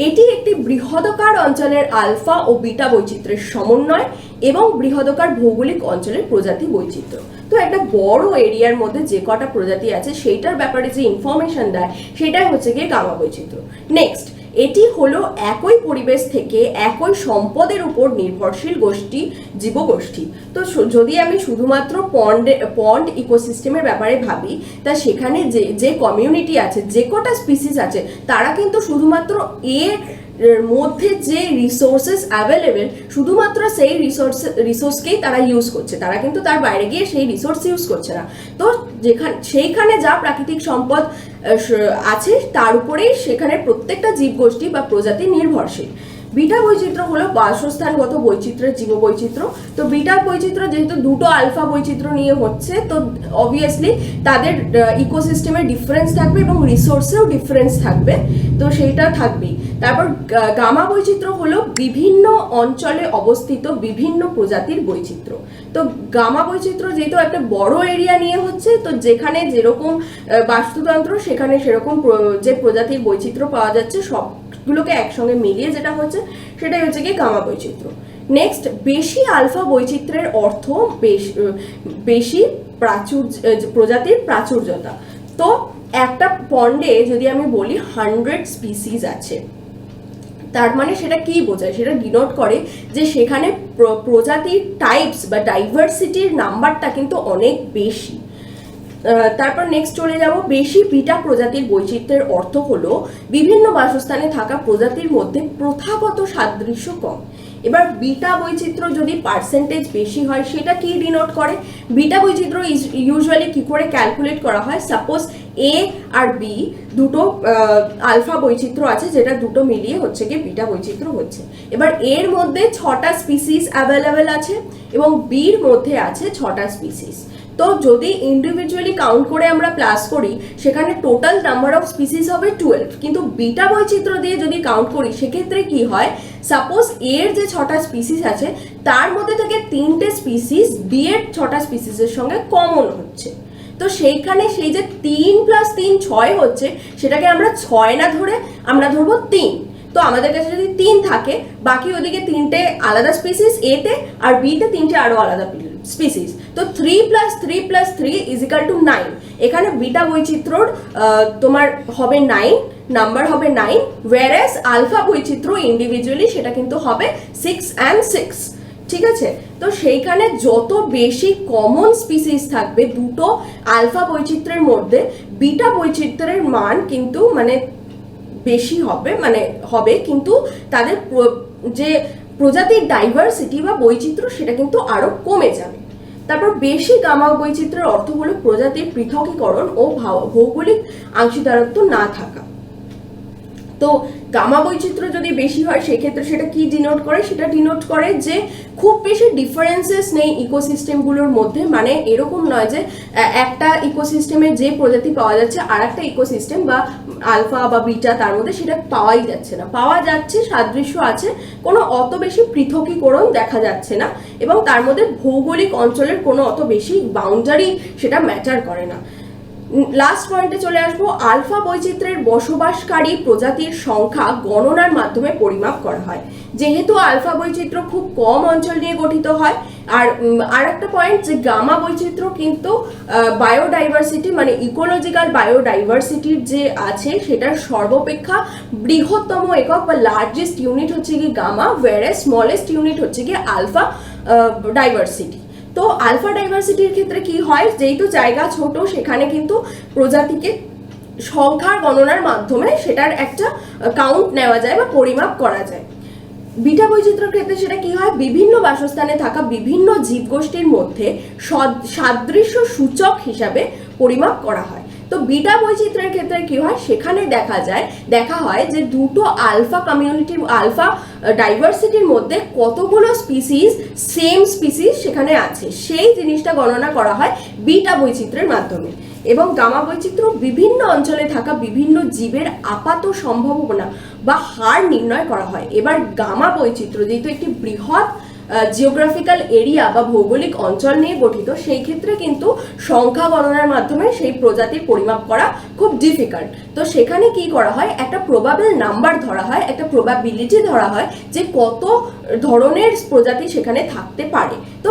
এটি একটি বৃহদাকার অঞ্চলের আলফা ও বিটা বৈচিত্র্যের সমন্বয় এবং বৃহদাকার ভৌগোলিক অঞ্চলের প্রজাতি বৈচিত্র্য। তো একটা বড় এরিয়ার মধ্যে যে কটা প্রজাতি আছে সেইটার ব্যাপারে যে ইনফরমেশন দেয় সেটাই হচ্ছে গিয়ে গামা বৈচিত্র্য। নেক্সট, এটি হলো একই পরিবেশ থেকে একই সম্পদের উপর নির্ভরশীল গোষ্ঠী, জীবগোষ্ঠী। তো যদি আমি শুধুমাত্র পন্ড ইকোসিস্টেমের ব্যাপারে ভাবি, তা সেখানে যে কমিউনিটি আছে, যে কটা স্পিসিস আছে, তারা কিন্তু শুধুমাত্র এর মধ্যে যে রিসোর্সেস অ্যাভেলেবেল, শুধুমাত্র সেই রিসোর্সকেই তারা ইউজ করছে, তারা কিন্তু তার বাইরে গিয়ে সেই রিসোর্স ইউজ করছে না। তো সেইখানে যা প্রাকৃতিক সম্পদ আছে তার উপরেই সেখানে প্রত্যেকটা জীবগোষ্ঠী বা প্রজাতি নির্ভরশীল। বিটা বৈচিত্র্য হলো বাসস্থানগত বৈচিত্র্যের জীববৈচিত্র্য। তো বিটা বৈচিত্র্য যেহেতু দুটো আলফা বৈচিত্র্য নিয়ে হচ্ছে, তো অবভিয়াসলি তাদের ইকোসিস্টেমের ডিফারেন্স থাকবে এবং রিসোর্সেও ডিফারেন্স থাকবে, তো সেইটা থাকবেই। তারপর গামা বৈচিত্র্য হলো বিভিন্ন অঞ্চলে অবস্থিত বিভিন্ন প্রজাতির বৈচিত্র্য। তো গামা বৈচিত্র্য যেহেতু একটা বড় এরিয়া নিয়ে হচ্ছে, তো যেখানে যেরকম বাস্তুতন্ত্র সেখানে সেরকম যে প্রজাতির বৈচিত্র্য পাওয়া যাচ্ছে সবগুলোকে একসঙ্গে মিলিয়ে যেটা হচ্ছে সেটাই হচ্ছে কি গামা বৈচিত্র্য। নেক্সট, বেশি আলফা বৈচিত্র্যের অর্থ বেশি প্রজাতির প্রাচুর্যতা। তো একটা পন্ডে যদি আমি বলি 100 স্পিসিস আছে, তার মানে সেটা কি বোঝায়? সেটা ডিনোট করে যে সেখানে প্রজাতির টাইপস বা ডাইভার্সিটির নাম্বারটা কিন্তু অনেক বেশি। তারপর নেক্সট চলে যাব, বেশি বিটা প্রজাতির বৈচিত্র্যের অর্থ হলো বিভিন্ন বাসস্থানে থাকা প্রজাতির মধ্যে প্রথাগত সাদৃশ্য কম। এবার বিটা বৈচিত্র্য যদি পার্সেন্টেজ বেশি হয় সেটা কি ডিনোট করে? বিটা বৈচিত্র্য ইউজুয়ালি কি করে ক্যালকুলেট করা হয়? সাপোজ এ আর বি দুটো আলফা বৈচিত্র্য আছে, যেটা দুটো মিলিয়ে হচ্ছে কি বিটা বৈচিত্র্য হচ্ছে। এবার এর মধ্যে 6টা স্পিসিস অ্যাভেলেবেল আছে এবং বির মধ্যে আছে 6টা স্পিসিস। তো যদি ইন্ডিভিজুয়ালি কাউন্ট করে আমরা প্লাস করি সেখানে টোটাল নাম্বার অফ স্পিসিস হবে 12, কিন্তু বিটা বৈচিত্র্য দিয়ে যদি কাউন্ট করি সেক্ষেত্রে কি হয়? সাপোজ এর যে 6টা স্পিসিস আছে তার মধ্যে থেকে 3টে স্পিসিস বি এর 6টা স্পিসিসের সঙ্গে কমন হচ্ছে। তো সেইখানে সেই যে 3 + 3 6 হচ্ছে, সেটাকে আমরা 6 না ধরে আমরা ধরবো 3। তো আমাদের কাছে যদি 3 থাকে, বাকি ওদিকে 3টে আলাদা স্পিসিস এতে আর বিতে 3টে আরো আলাদা স্পিসিস, তো 3 + 3 + 3 = 9। এখানে বিটা বৈচিত্র্যর তোমার হবে 9, নাম্বার হবে 9, whereas আলফা বৈচিত্র্য ইন্ডিভিজুয়ালি সেটা কিন্তু হবে 6 and 6। ঠিক আছে? তো সেইখানে যত বেশি কমন স্পিসিস থাকবে দুটো আলফা বৈচিত্র্যের মধ্যে, বিটা বৈচিত্র্যের মান কিন্তু মানে বেশি হবে, কিন্তু তাদের যে প্রজাতির ডাইভার্সিটি বা বৈচিত্র্য সেটা কিন্তু আরো কমে যাবে। তারপর বেশি গামা বৈচিত্র্যের অর্থ হলো প্রজাতির পৃথকীকরণ ও ভৌগোলিক অংশীদারত্ব না থাকা। তো গামা বৈচিত্র্য যদি বেশি হয় সেক্ষেত্রে সেটা কি ডিনোট করে? সেটা ডিনোট করে যে খুব বেশি ডিফারেন্সেস নেই ইকোসিস্টেমগুলোর মধ্যে। মানে এরকম নয় যে একটা ইকোসিস্টেমে যে প্রজাতি পাওয়া যাচ্ছে আর একটা ইকোসিস্টেম বা আলফা বা বিটা তার মধ্যে সেটা পাওয়াই যাচ্ছে না, পাওয়া যাচ্ছে, সাদৃশ্য আছে, কোনো অত বেশি পৃথকীকরণ দেখা যাচ্ছে না, এবং তার মধ্যে ভৌগোলিক অঞ্চলের কোনো অত বেশি বাউন্ডারি সেটা ম্যাটার করে না। লাস্ট পয়েন্টে চলে আসবো, আলফা বৈচিত্র্যের বসবাসকারী প্রজাতির সংখ্যা গণনার মাধ্যমে পরিমাপ করা হয়। যেহেতু আলফা বৈচিত্র্য খুব কম অঞ্চল নিয়ে গঠিত হয়। আর একটা পয়েন্ট, যে গামা বৈচিত্র্য কিন্তু বায়োডাইভার্সিটি মানে ইকোলজিক্যাল বায়োডাইভার্সিটির যে আছে সেটার সর্বাপেক্ষা বৃহত্তম একক বা লার্জেস্ট ইউনিট হচ্ছে কি গামা, whereas স্মলেস্ট ইউনিট হচ্ছে কি আলফা ডাইভার্সিটি। তো আলফা ডাইভার্সিটির ক্ষেত্রে কি হয়? যেহেতু জায়গা ছোট সেখানে কিন্তু প্রজাতিকে সংখ্যার গণনার মাধ্যমে সেটার একটা কাউন্ট নেওয়া যায় বা পরিমাপ করা যায়। বিটা বৈচিত্র্যের ক্ষেত্রে সেটা কি হয়? বিভিন্ন বাসস্থানে থাকা বিভিন্ন জীবগোষ্ঠীর মধ্যে সাদৃশ্য সূচক হিসাবে পরিমাপ করা হয়। তো বিটা বৈচিত্র্যের ক্ষেত্রে কি হয়? সেখানে দেখা হয় যে দুটো আলফা ডাইভার্সিটির মধ্যে কতগুলো স্পিসিস সেম স্পিসিস সেখানে আছে, সেই জিনিসটা গণনা করা হয় বিটা বৈচিত্র্যের মাধ্যমে। এবং গামা বৈচিত্র্য বিভিন্ন অঞ্চলে থাকা বিভিন্ন জীবের আপাত সম্ভাবনা বা হার নির্ণয় করা হয়। এবার গামা বৈচিত্র্য যেহেতু একটি বৃহৎ জিওগ্রাফিক্যাল এরিয়া বা ভৌগোলিক অঞ্চল নিয়ে গঠিত, সেই ক্ষেত্রে কিন্তু সংখ্যা গণনার মাধ্যমে সেই প্রজাতির পরিমাপ করা খুব ডিফিকাল্ট। তো সেখানে কি করা হয়? একটা প্রবাবল নাম্বার ধরা হয়, একটা প্রবাবিলিটি ধরা হয় যে কত ধরনের প্রজাতি সেখানে থাকতে পারে। তো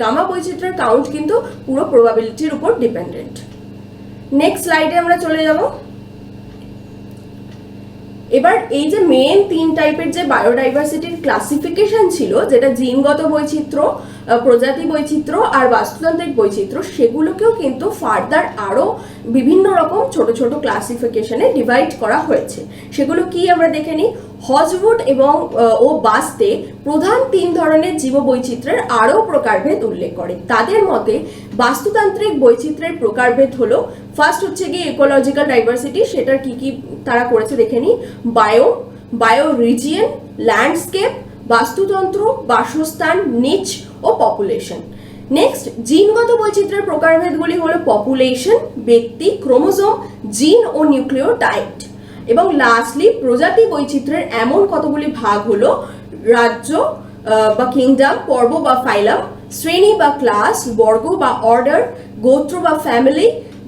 গামা বৈচিত্র্যের কাউন্ট কিন্তু পুরো প্রবাবিলিটির উপর ডিপেন্ডেন্ট। নেক্সট স্লাইডে আমরা চলে যাব। এবার এই যে মেন 3 টাইপের যে বায়োডাইভার্সিটির ক্লাসিফিকেশন ছিল, যেটা জিনগত বৈচিত্র্য, প্রজাতি বৈচিত্র্য আর বাস্তুতান্ত্রিক বৈচিত্র্য, সেগুলোকেও কিন্তু ফার্দার আরো বিভিন্ন রকম ছোট ছোট ক্লাসিফিকেশনে ডিভাইড করা হয়েছে। সেগুলো কি আমরা দেখে নিই। হজউড এবং ও বাস্তে প্রধান 3 ধরনের জীববৈচিত্র্যের আরও প্রকারভেদ উল্লেখ করে। তাদের মতে বাস্তুতান্ত্রিক বৈচিত্র্যের প্রকারভেদ হলো, ফার্স্ট হচ্ছে গিয়ে ইকোলজিক্যাল ডাইভার্সিটি, সেটার কি কি তারা করেছে দেখে নিই। বায়ো রিজিয়ন, ল্যান্ডস্কেপ, বাস্তুতন্ত্র, বাসস্থান, নিচ ও পপুলেশন। নেক্সট, জিনগত বৈচিত্র্যের প্রকারভেদগুলি হলো পপুলেশন, ব্যক্তি, ক্রোমোজোম, জিন ও নিউক্লিওটাইড। এবং লাস্টলি প্রজাতি বৈচিত্র্যের এমন কতগুলি ভাগ হলো রাজ্য বা কিংডম, পর্ব বা ফাইলাম, শ্রেণী বা ক্লাস, বর্গ বা অর্ডার, গোত্র বা ফ্যামিলি,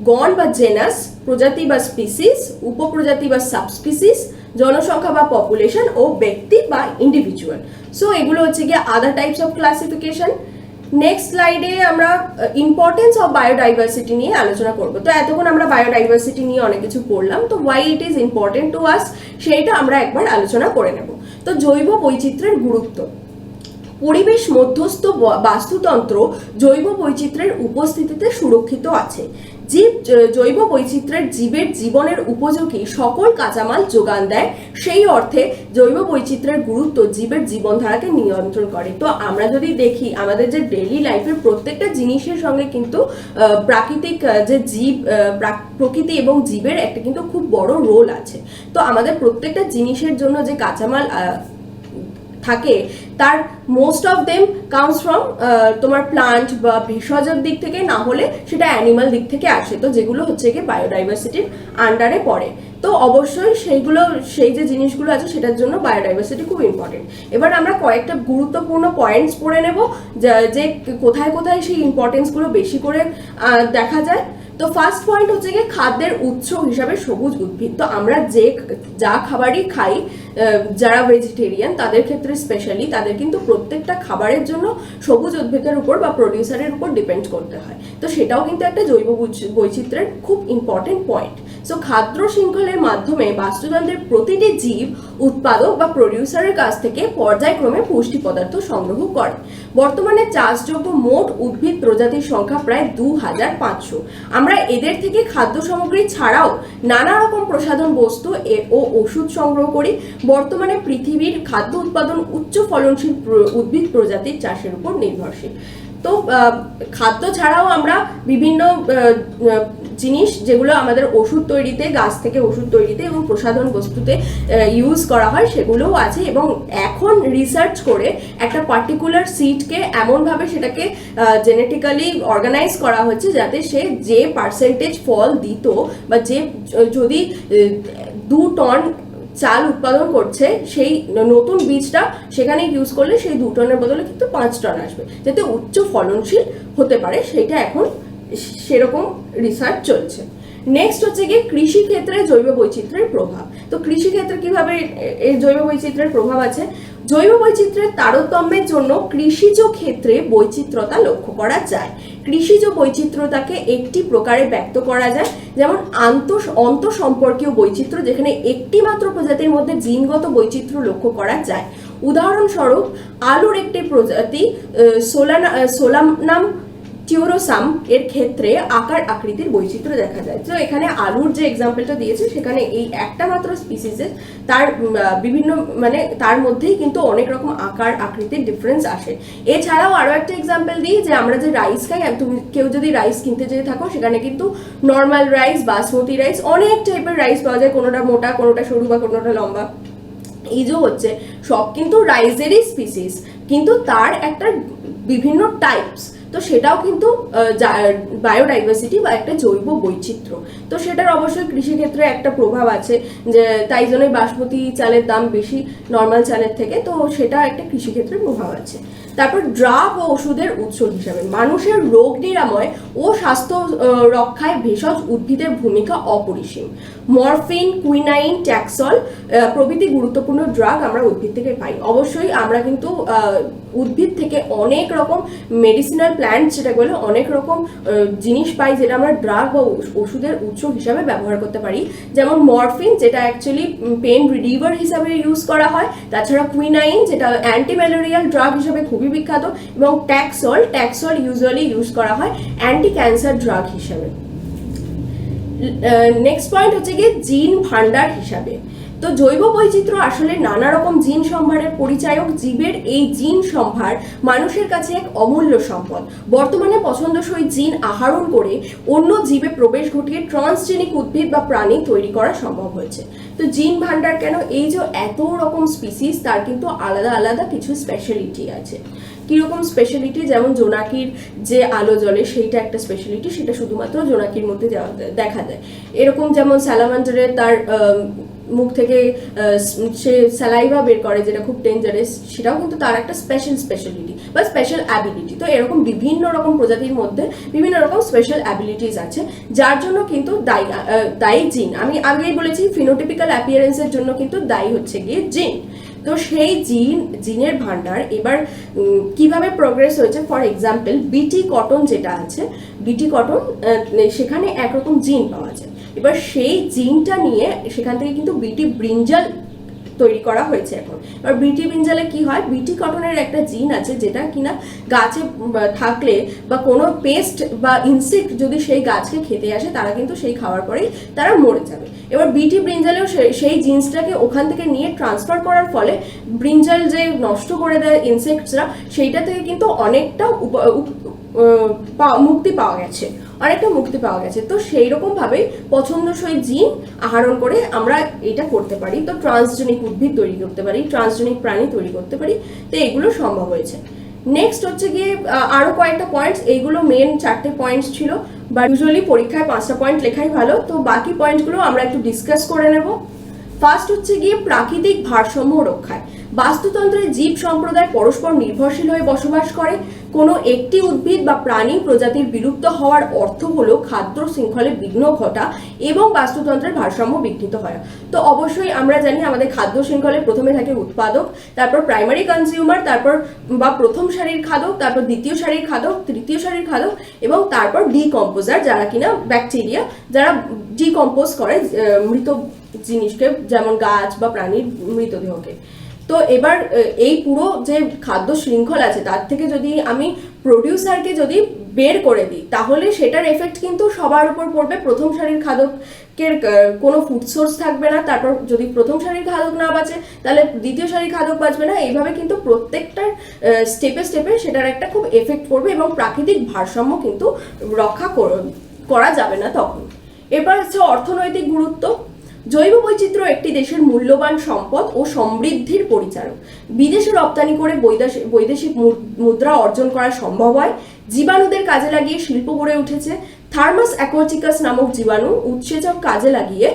গণ বা জেনাস, প্রজাতি বা স্পিসিস, উপপ্রজাতি বা সাবস্পিসিস, জনসংখ্যা বা পপুলেশন ও ব্যক্তি বা ইন্ডিভিজুয়াল। সো এগুলো হচ্ছে গিয়ে আদার টাইপস অফ ক্লাসিফিকেশন। নেক্সট স্লাইডে আমরা ইম্পর্টেন্স অফ বায়োডাইভার্সিটি নিয়ে আলোচনা করব। তো এতক্ষণ আমরা বায়োডাইভার্সিটি নিয়ে অনেক কিছু পড়লাম, তো why it is important to us সেইটা আমরা একবার আলোচনা করে নেব। তো জৈব বৈচিত্র্যের গুরুত্ব। পরিবেশ মধ্যস্থ বাস্তুতন্ত্র জৈব বৈচিত্র্যের উপস্থিতিতে সুরক্ষিত আছে। জৈব বৈচিত্র্যের জীবের জীবনের উপযোগী সকল কাঁচামাল যোগান দেয়। সেই অর্থে জৈব বৈচিত্র্যের গুরুত্ব জীবের জীবনধারাকে নিয়ন্ত্রণ করে। তো আমরা যদি দেখি আমাদের যে ডেইলি লাইফের প্রত্যেকটা জিনিসের সঙ্গে কিন্তু প্রাকৃতিক যে জীব, প্রকৃতি এবং জীবের একটা কিন্তু খুব বড় রোল আছে। তো আমাদের প্রত্যেকটা জিনিসের জন্য যে কাঁচামাল থাকে তার most of them comes from তোমার প্লান্ট বা ভেষজের দিক থেকে, না হলে সেটা অ্যানিমাল দিক থেকে আসে। তো যেগুলো হচ্ছে কি বায়োডাইভার্সিটির আন্ডারে পড়ে। তো অবশ্যই সেই যে জিনিসগুলো আছে সেটার জন্য বায়োডাইভার্সিটি খুব ইম্পর্টেন্ট। এবার আমরা কয়েকটা গুরুত্বপূর্ণ পয়েন্টস পড়ে নেব যে কোথায় কোথায় সেই ইম্পর্টেন্সগুলো বেশি করে দেখা যায়। তো ফার্স্ট পয়েন্ট হচ্ছে গিয়ে খাদ্যের উৎস হিসাবে সবুজ উদ্ভিদ। তো আমরা যা খাবারই খাই, যারা ভেজিটেরিয়ান তাদের ক্ষেত্রে স্পেশালি, তাদের কিন্তু প্রত্যেকটা খাবারের জন্য সবুজ উদ্ভিদের উপর বা প্রডিউসারের উপর ডিপেন্ড করতে হয়। তো সেটাও কিন্তু একটা জৈব বৈচিত্র্যের খুব ইম্পর্টেন্ট পয়েন্ট। সো খাদ্য শৃঙ্খলের মাধ্যমে বাস্তুতন্ত্রের প্রতিটি জীব উৎপাদক বা প্রডিউসারের কাছ থেকে পর্যায়ক্রমে পুষ্টি পদার্থ সংগ্রহ করে। বর্তমানে চাষযোগ্য মোট উদ্ভিদ প্রজাতির সংখ্যা প্রায় 2500। আমরা এদের থেকে খাদ্য সামগ্রী ছাড়াও নানা রকম প্রসাধন বস্তু ও ওষুধ সংগ্রহ করি। বর্তমানে পৃথিবীর খাদ্য উৎপাদন উচ্চ ফলনশীল উদ্ভিদ প্রজাতির চাষের উপর নির্ভরশীল। তো খাদ্য ছাড়াও আমরা বিভিন্ন জিনিস যেগুলো আমাদের ওষুধ তৈরিতে, গাছ থেকে ওষুধ তৈরিতে এবং প্রসাধন বস্তুতে ইউজ করা হয় সেগুলোও আছে। এবং এখন রিসার্চ করে একটা পার্টিকুলার সিডকে এমনভাবে সেটাকে জেনেটিক্যালি অর্গানাইজ করা হচ্ছে যাতে সে যে পার্সেন্টেজ ফল দিত বা যে যদি 2 টন চাল উৎপাদন করছে, সেই নতুন বীজটা সেখানে ইউজ করলে সেই 2 টনের বদলে কিন্তু 5 টন আসবে, যাতে উচ্চ ফলনশীল হতে পারে। সেইটা এখন সেরকম রিসার্চ চলছে। নেক্সট হচ্ছে গিয়ে কৃষি ক্ষেত্রে জৈব বৈচিত্র্যের প্রভাব। তো কৃষি ক্ষেত্রে কিভাবে এই জৈব বৈচিত্র্যের প্রভাব আছে? জৈব বৈচিত্র্যের তারতম্যের জন্য কৃষিজ ক্ষেত্রে বৈচিত্র্যতা লক্ষ্য করা যায়। কৃষিজ বৈচিত্র্যতাকে একটি প্রকারে ব্যক্ত করা যায়, যেমন আন্তঃসম্পর্কীয় বৈচিত্র্য, যেখানে একটি মাত্র প্রজাতির মধ্যে জিনগত বৈচিত্র্য লক্ষ্য করা যায়। উদাহরণস্বরূপ আলুর একটি প্রজাতি সোলানাম টিউরোসাম এর ক্ষেত্রে আকার আকৃতির বৈচিত্র্য দেখা যায়। তো এখানে আলুর যে এক্সাম্পলটা দিয়েছে সেখানে এই একটা মাত্র স্পিসিসের তার বিভিন্ন তার মধ্যেই কিন্তু অনেক রকম আকার আকৃতির ডিফারেন্স আসে। এছাড়াও আরও একটা এক্সাম্পল দিই, যে আমরা যে রাইস খাই, তুমি কেউ যদি রাইস কিনতে যেতে থাকো সেখানে কিন্তু নর্মাল রাইস, বাসমতি রাইস, অনেক টাইপের রাইস পাওয়া যায়, কোনোটা মোটা, কোনোটা সরু বা কোনোটা লম্বা। এই যে হচ্ছে সব কিন্তু রাইসেরই স্পিসিস, কিন্তু তার একটা বিভিন্ন টাইপস। তো সেটাও কিন্তু বায়োডাইভার্সিটি বা একটা জৈব বৈচিত্র্য। তো সেটার অবশ্যই কৃষিক্ষেত্রে একটা প্রভাব আছে, যে তাই জন্যই বাসমতি চালের দাম বেশি নর্মাল চালের থেকে। তো সেটা একটা কৃষিক্ষেত্রে প্রভাব আছে। তারপর ড্রাগ ও ওষুধের উৎস হিসাবে মানুষের রোগ নিরাময় ও স্বাস্থ্য রক্ষায় ভেষজ উদ্ভিদের ভূমিকা অপরিসীম। মরফিন, কুইনাইন, ট্যাক্সল প্রভৃতি গুরুত্বপূর্ণ ড্রাগ আমরা উদ্ভিদ থেকে পাই। অবশ্যই আমরা কিন্তু উদ্ভিদ থেকে অনেক রকম মেডিসিনাল প্ল্যান্ট, যেটা বলে অনেক রকম জিনিস পাই, যেটা আমরা ড্রাগ বা ওষুধের উৎস হিসাবে ব্যবহার করতে পারি। যেমন মরফিন, যেটা অ্যাকচুয়ালি পেন রিলিভার হিসাবে ইউজ করা হয়। তাছাড়া কুইনাইন, যেটা অ্যান্টি ম্যালেরিয়াল ড্রাগ হিসাবে খুবই বিখ্যাত। এবং ট্যাক্সল ইউজুয়ালি ইউজ করা হয় অ্যান্টি ক্যান্সার ড্রাগ হিসাবে। নেক্সট পয়েন্ট হচ্ছে গিয়ে জিন ভান্ডার হিসাবে। তো জৈব বৈচিত্র্য আসলে নানা রকম জিন সম্ভারের পরিচায়ক। জীবের এই জিন সম্ভার মানুষের কাছে এক অমূল্য সম্পদ। বর্তমানে পছন্দসই জিন আহরণ করে অন্য জীবে প্রবেশ ঘটিয়ে ট্রান্সজেনিক উদ্ভিদ বা প্রাণী তৈরি করা সম্ভব হয়েছে। তো জিন ভান্ডার কেন? এই যে এত রকম স্পিসিস, তার কিন্তু আলাদা আলাদা কিছু স্পেশালিটি আছে। কিরকম স্পেশালিটি? যেমন জোনাকির যে আলো জ্বলে সেইটা একটা স্পেশালিটি, সেটা শুধুমাত্র জোনাকির মধ্যে দেখা যায়। এরকম যেমন স্যালামান্ডারের তার মুখ থেকে সে স্যালাইভা বের করে, যেটা খুব ডেঞ্জারাস, সেটাও কিন্তু তার একটা স্পেশালিটি বা স্পেশাল অ্যাবিলিটি। তো এরকম বিভিন্ন রকম প্রজাতির মধ্যে বিভিন্ন রকম স্পেশাল অ্যাবিলিটিস আছে, যার জন্য কিন্তু দায়ী জিন। আমি আগেই বলেছি ফিনোটিপিক্যাল অ্যাপিয়ারেন্সের জন্য কিন্তু দায়ী হচ্ছে গিয়ে জিন। তো সেই জিনের ভান্ডার এবার কিভাবে প্রোগ্রেস হয়েছে, ফর এক্সাম্পল বিটি কটন যেটা আছে, বিটি কটন সেখানে একরকম জিন পাওয়া যায়। এবার সেই জিনটা নিয়ে সেখান থেকে কিন্তু বিটি ব্রিঞ্জাল তৈরি করা হয়েছে এখন। এবার বিটি ব্রিঞ্জালে কি হয়, বিটি কটনের একটা জিন আছে যেটা কিনা গাছে থাকলে বা কোনো পেস্ট বা ইনসেক্ট যদি সেই গাছকে খেতে আসে, তারা কিন্তু সেই খাওয়ার পরেই তারা মরে যাবে। এবার বিটি ব্রিঞ্জালেও সেই জিন্সটাকে ওখান থেকে নিয়ে ট্রান্সফার করার ফলে ব্রিঞ্জাল যে নষ্ট করে দেয় ইনসেক্টসরা, সেইটা থেকে কিন্তু অনেকটা মুক্তি পাওয়া গেছে। তো সেই রকম ভাবে পছন্দসই জিন আহরণ করে আমরা এটা করতে পারি। তো ট্রান্সজেনিক উদ্ভিদ তৈরি করতে পারি, ট্রান্সজেনিক প্রাণী তৈরি করতে পারি। তো এগুলো সম্ভব হয়েছে। নেক্সট হচ্ছে গিয়ে আরো কয়েকটা পয়েন্টস, এইগুলো মেন 4টে পয়েন্টস ছিল, বা ইউজুয়ালি পরীক্ষায় 5টা পয়েন্ট লেখাই ভালো। তো বাকি পয়েন্টগুলো আমরা একটু ডিসকাস করে নেব। ফার্স্ট হচ্ছে গিয়ে প্রাকৃতিক ভারসাম্য রক্ষায়। বাস্তুতন্ত্রে জীব সম্প্রদায় পরস্পর নির্ভরশীল হয়ে বসবাস করে। কোনো একটি উদ্ভিদ বা প্রাণী প্রজাতির বিলুপ্ত হওয়ার অর্থ হলো খাদ্য শৃঙ্খলে বিঘ্ন ঘটা এবং বাস্তুতন্ত্রের ভারসাম্য বিঘ্নিত হয়। তো অবশ্যই আমরা জানি আমাদের খাদ্য শৃঙ্খলে প্রথমে থাকে উৎপাদক, তারপর প্রাইমারি কনজিউমার, তারপর বা প্রথম সারির খাদক, তারপর দ্বিতীয় সারির খাদক, তৃতীয় সারির খাদক, এবং তারপর ডিকম্পোজার, যারা কিনা ব্যাকটেরিয়া, যারা ডিকম্পোজ করে মৃত জিনিসকে, যেমন গাছ বা প্রাণীর মৃতদেহকে। তো এবার এই পুরো যে খাদ্য শৃঙ্খল আছে তার থেকে যদি আমি প্রডিউসারকে যদি বের করে দিই, তাহলে সেটার এফেক্ট কিন্তু সবার উপর পড়বে। প্রথম সারির খাদকের কোনো ফুড সোর্স থাকবে না, তারপর যদি প্রথম সারির খাদক না বাঁচে তাহলে দ্বিতীয় সারির খাদক বাঁচবে না। এইভাবে কিন্তু প্রত্যেকটার স্টেপে সেটার একটা খুব এফেক্ট পড়বে এবং প্রাকৃতিক ভারসাম্য কিন্তু রক্ষা করা যাবে না তখন। এবার হচ্ছে অর্থনৈতিক গুরুত্ব। জৈব বৈচিত্র্য একটি দেশের মূল্যবান সম্পদ ও সমৃদ্ধির পরিচালক। বিদেশে রপ্তানি করে বৈদেশিক মুদ্রা অর্জন করা সম্ভব হয়। জীবাণুদের কাজে লাগিয়ে শিল্প গড়ে উঠেছে। থার্মাস অ্যাকোয়াটিকাস নামক জীবাণু উৎসেচক কাজে লাগিয়ে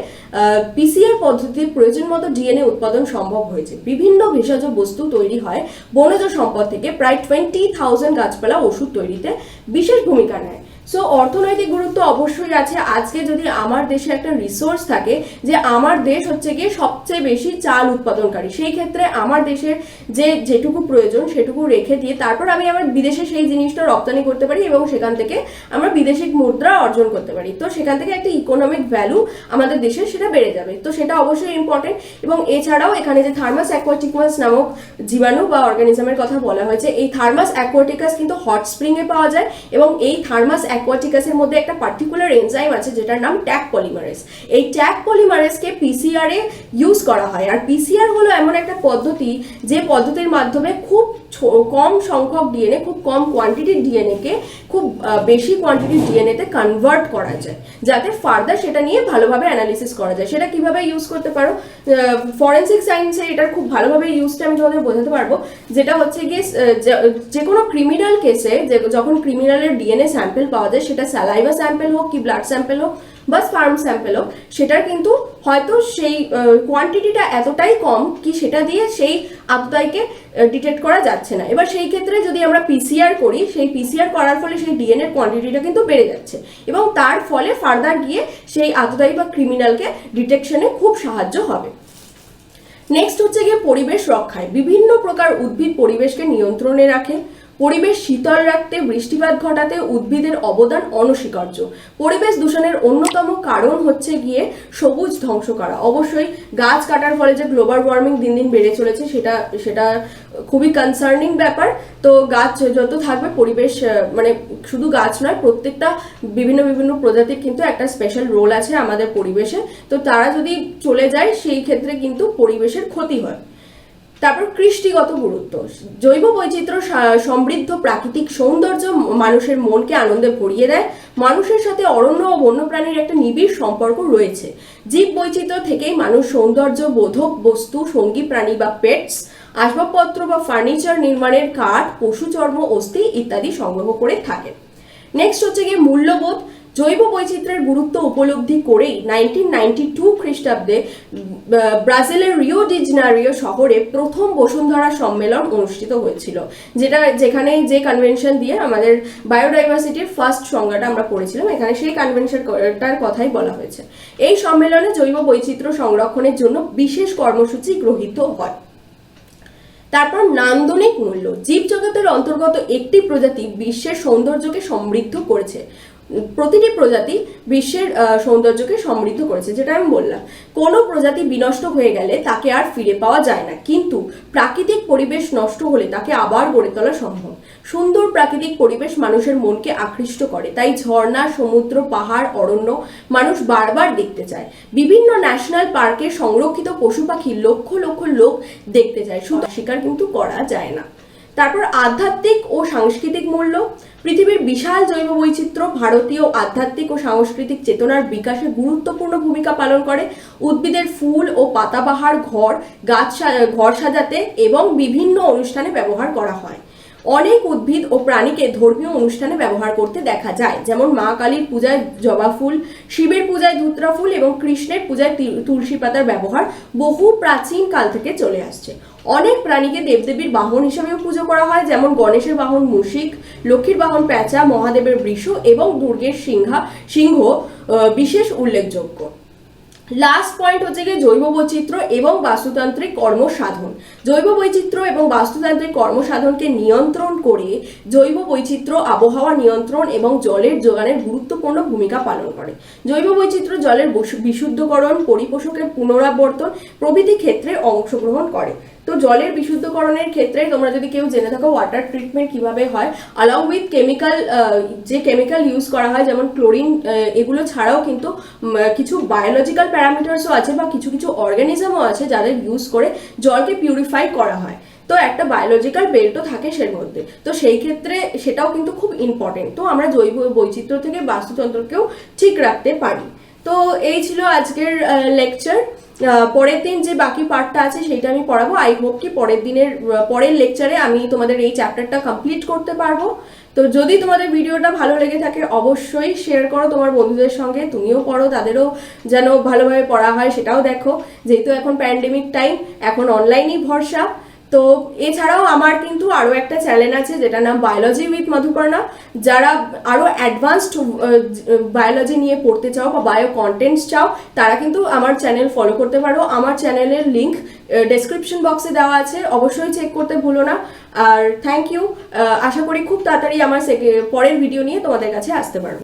পিসিআর পদ্ধতির প্রয়োজন মতো ডিএনএ উৎপাদন সম্ভব হয়েছে। বিভিন্ন ভেষজ বস্তু তৈরি হয় বনজ সম্পদ থেকে। প্রায় 20,000 গাছপালা ওষুধ তৈরিতে বিশেষ ভূমিকা নেয়। সো অর্থনৈতিক গুরুত্ব অবশ্যই আছে। আজকে যদি আমার দেশে একটা রিসোর্স থাকে যে আমার দেশ হচ্ছে গিয়ে সবচেয়ে বেশি চাল উৎপাদনকারী, সেই ক্ষেত্রে আমার দেশের যেটুকু প্রয়োজন সেটুকু রেখে দিয়ে তারপর আমি আমার বিদেশে সেই জিনিসটা রপ্তানি করতে পারি এবং সেখান থেকে আমরা বিদেশিক মুদ্রা অর্জন করতে পারি। তো সেখান থেকে একটা ইকোনমিক ভ্যালু আমাদের দেশে সেটা বেড়ে যাবে। তো সেটা অবশ্যই ইম্পর্টেন্ট। এবং এছাড়াও এখানে যে থার্মাস অ্যাকোয়াটিকাস নামক জীবাণু বা অর্গানিজমের কথা বলা হয়েছে, এই থার্মাস অ্যাকোয়াটিকাস কিন্তু হট স্প্রিংয়ে পাওয়া যায় এবং এই থার্মাস অ্যাকোয়াটিকাসের মধ্যে একটা পার্টিকুলার এনজাইম আছে যেটার নাম ট্যাগ পলিমারেজ। এই ট্যাগ পলিমারেজকে পিসিআর এ ইউজ করা হয়। আর পিসিআর হলো এমন একটা পদ্ধতি যে পদ্ধতির মাধ্যমে খুব কম সংখ্যক ডিএনএ, খুব কম কোয়ান্টিটির ডিএনএকে খুব বেশি কোয়ান্টিটির ডিএনএতে কনভার্ট করা যায়, যাতে ফার্দার সেটা নিয়ে ভালোভাবে অ্যানালিসিস করা যায়। সেটা কিভাবে ইউজ করতে পারো, ফরেন্সিক সায়েন্সে এটার খুব ভালোভাবে ইউজটা আমি তোমাদের বোঝাতে পারবো। যেটা হচ্ছে গিয়ে যে কোনো ক্রিমিনাল কেসে যখন ক্রিমিনালের ডিএনএ স্যাম্পল পাওয়া যায়, সেটা স্যালাইভা স্যাম্পল হোক কি ব্লাড স্যাম্পল হোক বা স্পার্ম স্যাম্পল হোক, সেটার কিন্তু হয়তো সেই কোয়ান্টিটিটা এতটাই কম কি সেটা দিয়ে সেই আততায়ীকে ডিটেক্ট করা যাচ্ছে না। এবার সেই ক্ষেত্রে যদি আমরা পিসিআর করি, সেই পিসিআর করার ফলে সেই ডিএনএর কোয়ান্টিটিটা কিন্তু বেড়ে যাচ্ছে এবং তার ফলে ফার্দার গিয়ে সেই আততায়ী বা ক্রিমিনালকে ডিটেকশনে খুব সাহায্য হবে। নেক্সট হচ্ছে গিয়ে পরিবেশ রক্ষায়। বিভিন্ন প্রকার উদ্ভিদ পরিবেশকে নিয়ন্ত্রণে রাখে। পরিবেশ শীতল রাখতে, বৃষ্টিপাত ঘটাতে উদ্ভিদের অবদান অনস্বীকার্য। পরিবেশ দূষণের অন্যতম কারণ হচ্ছে গিয়ে সবুজ ধ্বংস করা। অবশ্যই গাছ কাটার ফলে যে গ্লোবাল ওয়ার্মিং দিন দিন বেড়ে চলেছে সেটা খুবই কনসার্নিং ব্যাপার। তো গাছ যত থাকবে পরিবেশ, মানে শুধু গাছ নয়, প্রত্যেকটা বিভিন্ন প্রজাতির কিন্তু একটা স্পেশাল রোল আছে আমাদের পরিবেশে। তো তারা যদি চলে যায় সেই ক্ষেত্রে কিন্তু পরিবেশের ক্ষতি হয়। তারপর কৃষ্টিগত গুরুত্ব, জৈব বৈচিত্র্য সমৃদ্ধ প্রাকৃতিক সৌন্দর্য মানুষের মনকে আনন্দে ভরিয়ে দেয়। মানুষের সাথে অরণ্য ও বন্যপ্রাণীর একটা নিবিড় সম্পর্ক রয়েছে। জীব বৈচিত্র্য থেকেই মানুষ সৌন্দর্য বোধক বস্তু, সঙ্গী প্রাণী বা পেটস, আসবাবপত্র বা ফার্নিচার নির্মাণের কাঠ, পশু চর্ম, অস্থি ইত্যাদি সংগ্রহ করে থাকে। নেক্সট হচ্ছে গিয়ে মূল্যবোধ। জৈব বৈচিত্র্যের গুরুত্ব উপলব্ধি করেই 1992 খ্রিস্টাব্দে ব্রাজিলের রিও ডি জেনারিও শহরে প্রথম বসুন্ধরা সম্মেলন অনুষ্ঠিত হয়েছিল, যেখানে যে কনভেনশন দিয়ে আমাদের বায়োডাইভার্সিটির ফার্স্ট সংজ্ঞাটা আমরা পড়েছিলাম, এখানে সেই কনভেনশনটার কথাই বলা হয়েছে। এই সম্মেলনে জৈব বৈচিত্র্য সংরক্ষণের জন্য বিশেষ কর্মসূচি গৃহীত হয়। তারপর নান্দনিক মূল্য, জীবজগতের অন্তর্গত একটি প্রজাতি বিশ্বের সৌন্দর্যকে সমৃদ্ধ করেছে। প্রতিটি প্রজাতি বিশ্বের সৌন্দর্যকে সমৃদ্ধ করেছে, যেটা আমি বললাম। কোনো প্রজাতি বিনষ্ট হয়ে গেলে তাকে আর ফিরে পাওয়া যায় না, কিন্তু প্রাকৃতিক পরিবেশ নষ্ট হলে তাকে আবার গড়ে তোলা সম্ভব। সুন্দর প্রাকৃতিক পরিবেশ মানুষের মনকে আকৃষ্ট করে, তাই ঝর্ণা, সমুদ্র, পাহাড়, অরণ্য মানুষ বারবার দেখতে চায়। বিভিন্ন ন্যাশনাল পার্কে সংরক্ষিত পশু পাখি লক্ষ লক্ষ লোক দেখতে যায়, শুধু স্বীকার কিন্তু করা যায় না। তারপর আধ্যাত্মিক ও সাংস্কৃতিক মূল্য, পৃথিবীর বিশাল জৈব বৈচিত্র্য ভারতীয় আধ্যাত্মিক ও সাংস্কৃতিক চেতনার বিকাশে গুরুত্বপূর্ণ ভূমিকা পালন করে। উদ্ভিদের ফুল ও পাতাবাহার ঘর সাজাতে এবং বিভিন্ন অনুষ্ঠানে ব্যবহার করা হয়। অনেক উদ্ভিদ ও প্রাণীকে ধর্মীয় অনুষ্ঠানে ব্যবহার করতে দেখা যায়, যেমন মা কালীর পূজায় জবা ফুল, শিবের পূজায় ধুতরা ফুল এবং কৃষ্ণের পূজায় তুলসী পাতার ব্যবহার বহু প্রাচীন কাল থেকে চলে আসছে। অনেক প্রাণীকে দেবদেবীর বাহন হিসেবেও পুজো করা হয়, যেমন গণেশের বাহন মুশিক, লক্ষ্মীর বাহন প্যাঁচা, মহাদেবের বৃষ এবং দুর্গের সিংহ বিশেষ উল্লেখযোগ্য। লাস্ট পয়েন্ট হচ্ছে গিয়ে জৈব বৈচিত্র্য এবং বাস্তুতান্ত্রিক কর্মসাধন। জৈব বৈচিত্র্য এবং বাস্তুতান্ত্রিক কর্মসাধনকে নিয়ন্ত্রণ করে জৈব বৈচিত্র্য আবহাওয়া নিয়ন্ত্রণ এবং জলের যোগানের গুরুত্বপূর্ণ ভূমিকা পালন করে। জৈব বৈচিত্র্য জলের বিশুদ্ধকরণ, পরিপোষকের পুনরাবর্তন প্রভৃতি ক্ষেত্রে অংশগ্রহণ করে। তো জলের বিশুদ্ধকরণের ক্ষেত্রে তোমরা যদি কেউ জেনে থাকো ওয়াটার ট্রিটমেন্ট কিভাবে হয়, অ্যালং উইথ যে কেমিক্যাল ইউজ করা হয় যেমন ক্লোরিন, এগুলো ছাড়াও কিন্তু কিছু বায়োলজিক্যাল প্যারামিটার্সও আছে বা কিছু অর্গানিজমও আছে যাদের ইউজ করে জলকে পিউরিফাই করা হয়। তো একটা বায়োলজিক্যাল বেল্টও থাকে সের মধ্যে, তো সেই ক্ষেত্রে সেটাও কিন্তু খুব ইম্পর্টেন্ট। তো আমরা জৈব বৈচিত্র্য থেকে বাস্তুতন্ত্রকেও ঠিক রাখতে পারি। তো এই ছিল আজকের লেকচার। পরের দিন যে বাকি পার্টটা আছে সেটা আমি পড়াবো। আই হোপ কি পরের লেকচারে আমি তোমাদের এই চ্যাপ্টারটা কমপ্লিট করতে পারবো। তো যদি তোমাদের ভিডিওটা ভালো লেগে থাকে অবশ্যই শেয়ার করো তোমার বন্ধুদের সঙ্গে, তুমিও পড়ো, তাদেরও যেন ভালোভাবে পড়া হয় সেটাও দেখো। যেহেতু এখন প্যান্ডেমিক টাইম, এখন অনলাইনই ভরসা। তো এছাড়াও আমার কিন্তু আরও একটা চ্যানেল আছে যেটার নাম বায়োলজি উইথ মধুপর্ণা। যারা আরও অ্যাডভান্সড বায়োলজি নিয়ে পড়তে চাও বা বায়ো কন্টেন্টস চাও তারা কিন্তু আমার চ্যানেল ফলো করতে পারো। আমার চ্যানেলের লিঙ্ক ডেসক্রিপশন বক্সে দেওয়া আছে, অবশ্যই চেক করতে ভুলো না। আর থ্যাংক ইউ। আশা করি খুব তাড়াতাড়ি আমার পরের ভিডিও নিয়ে তোমাদের কাছে আসতে পারবো।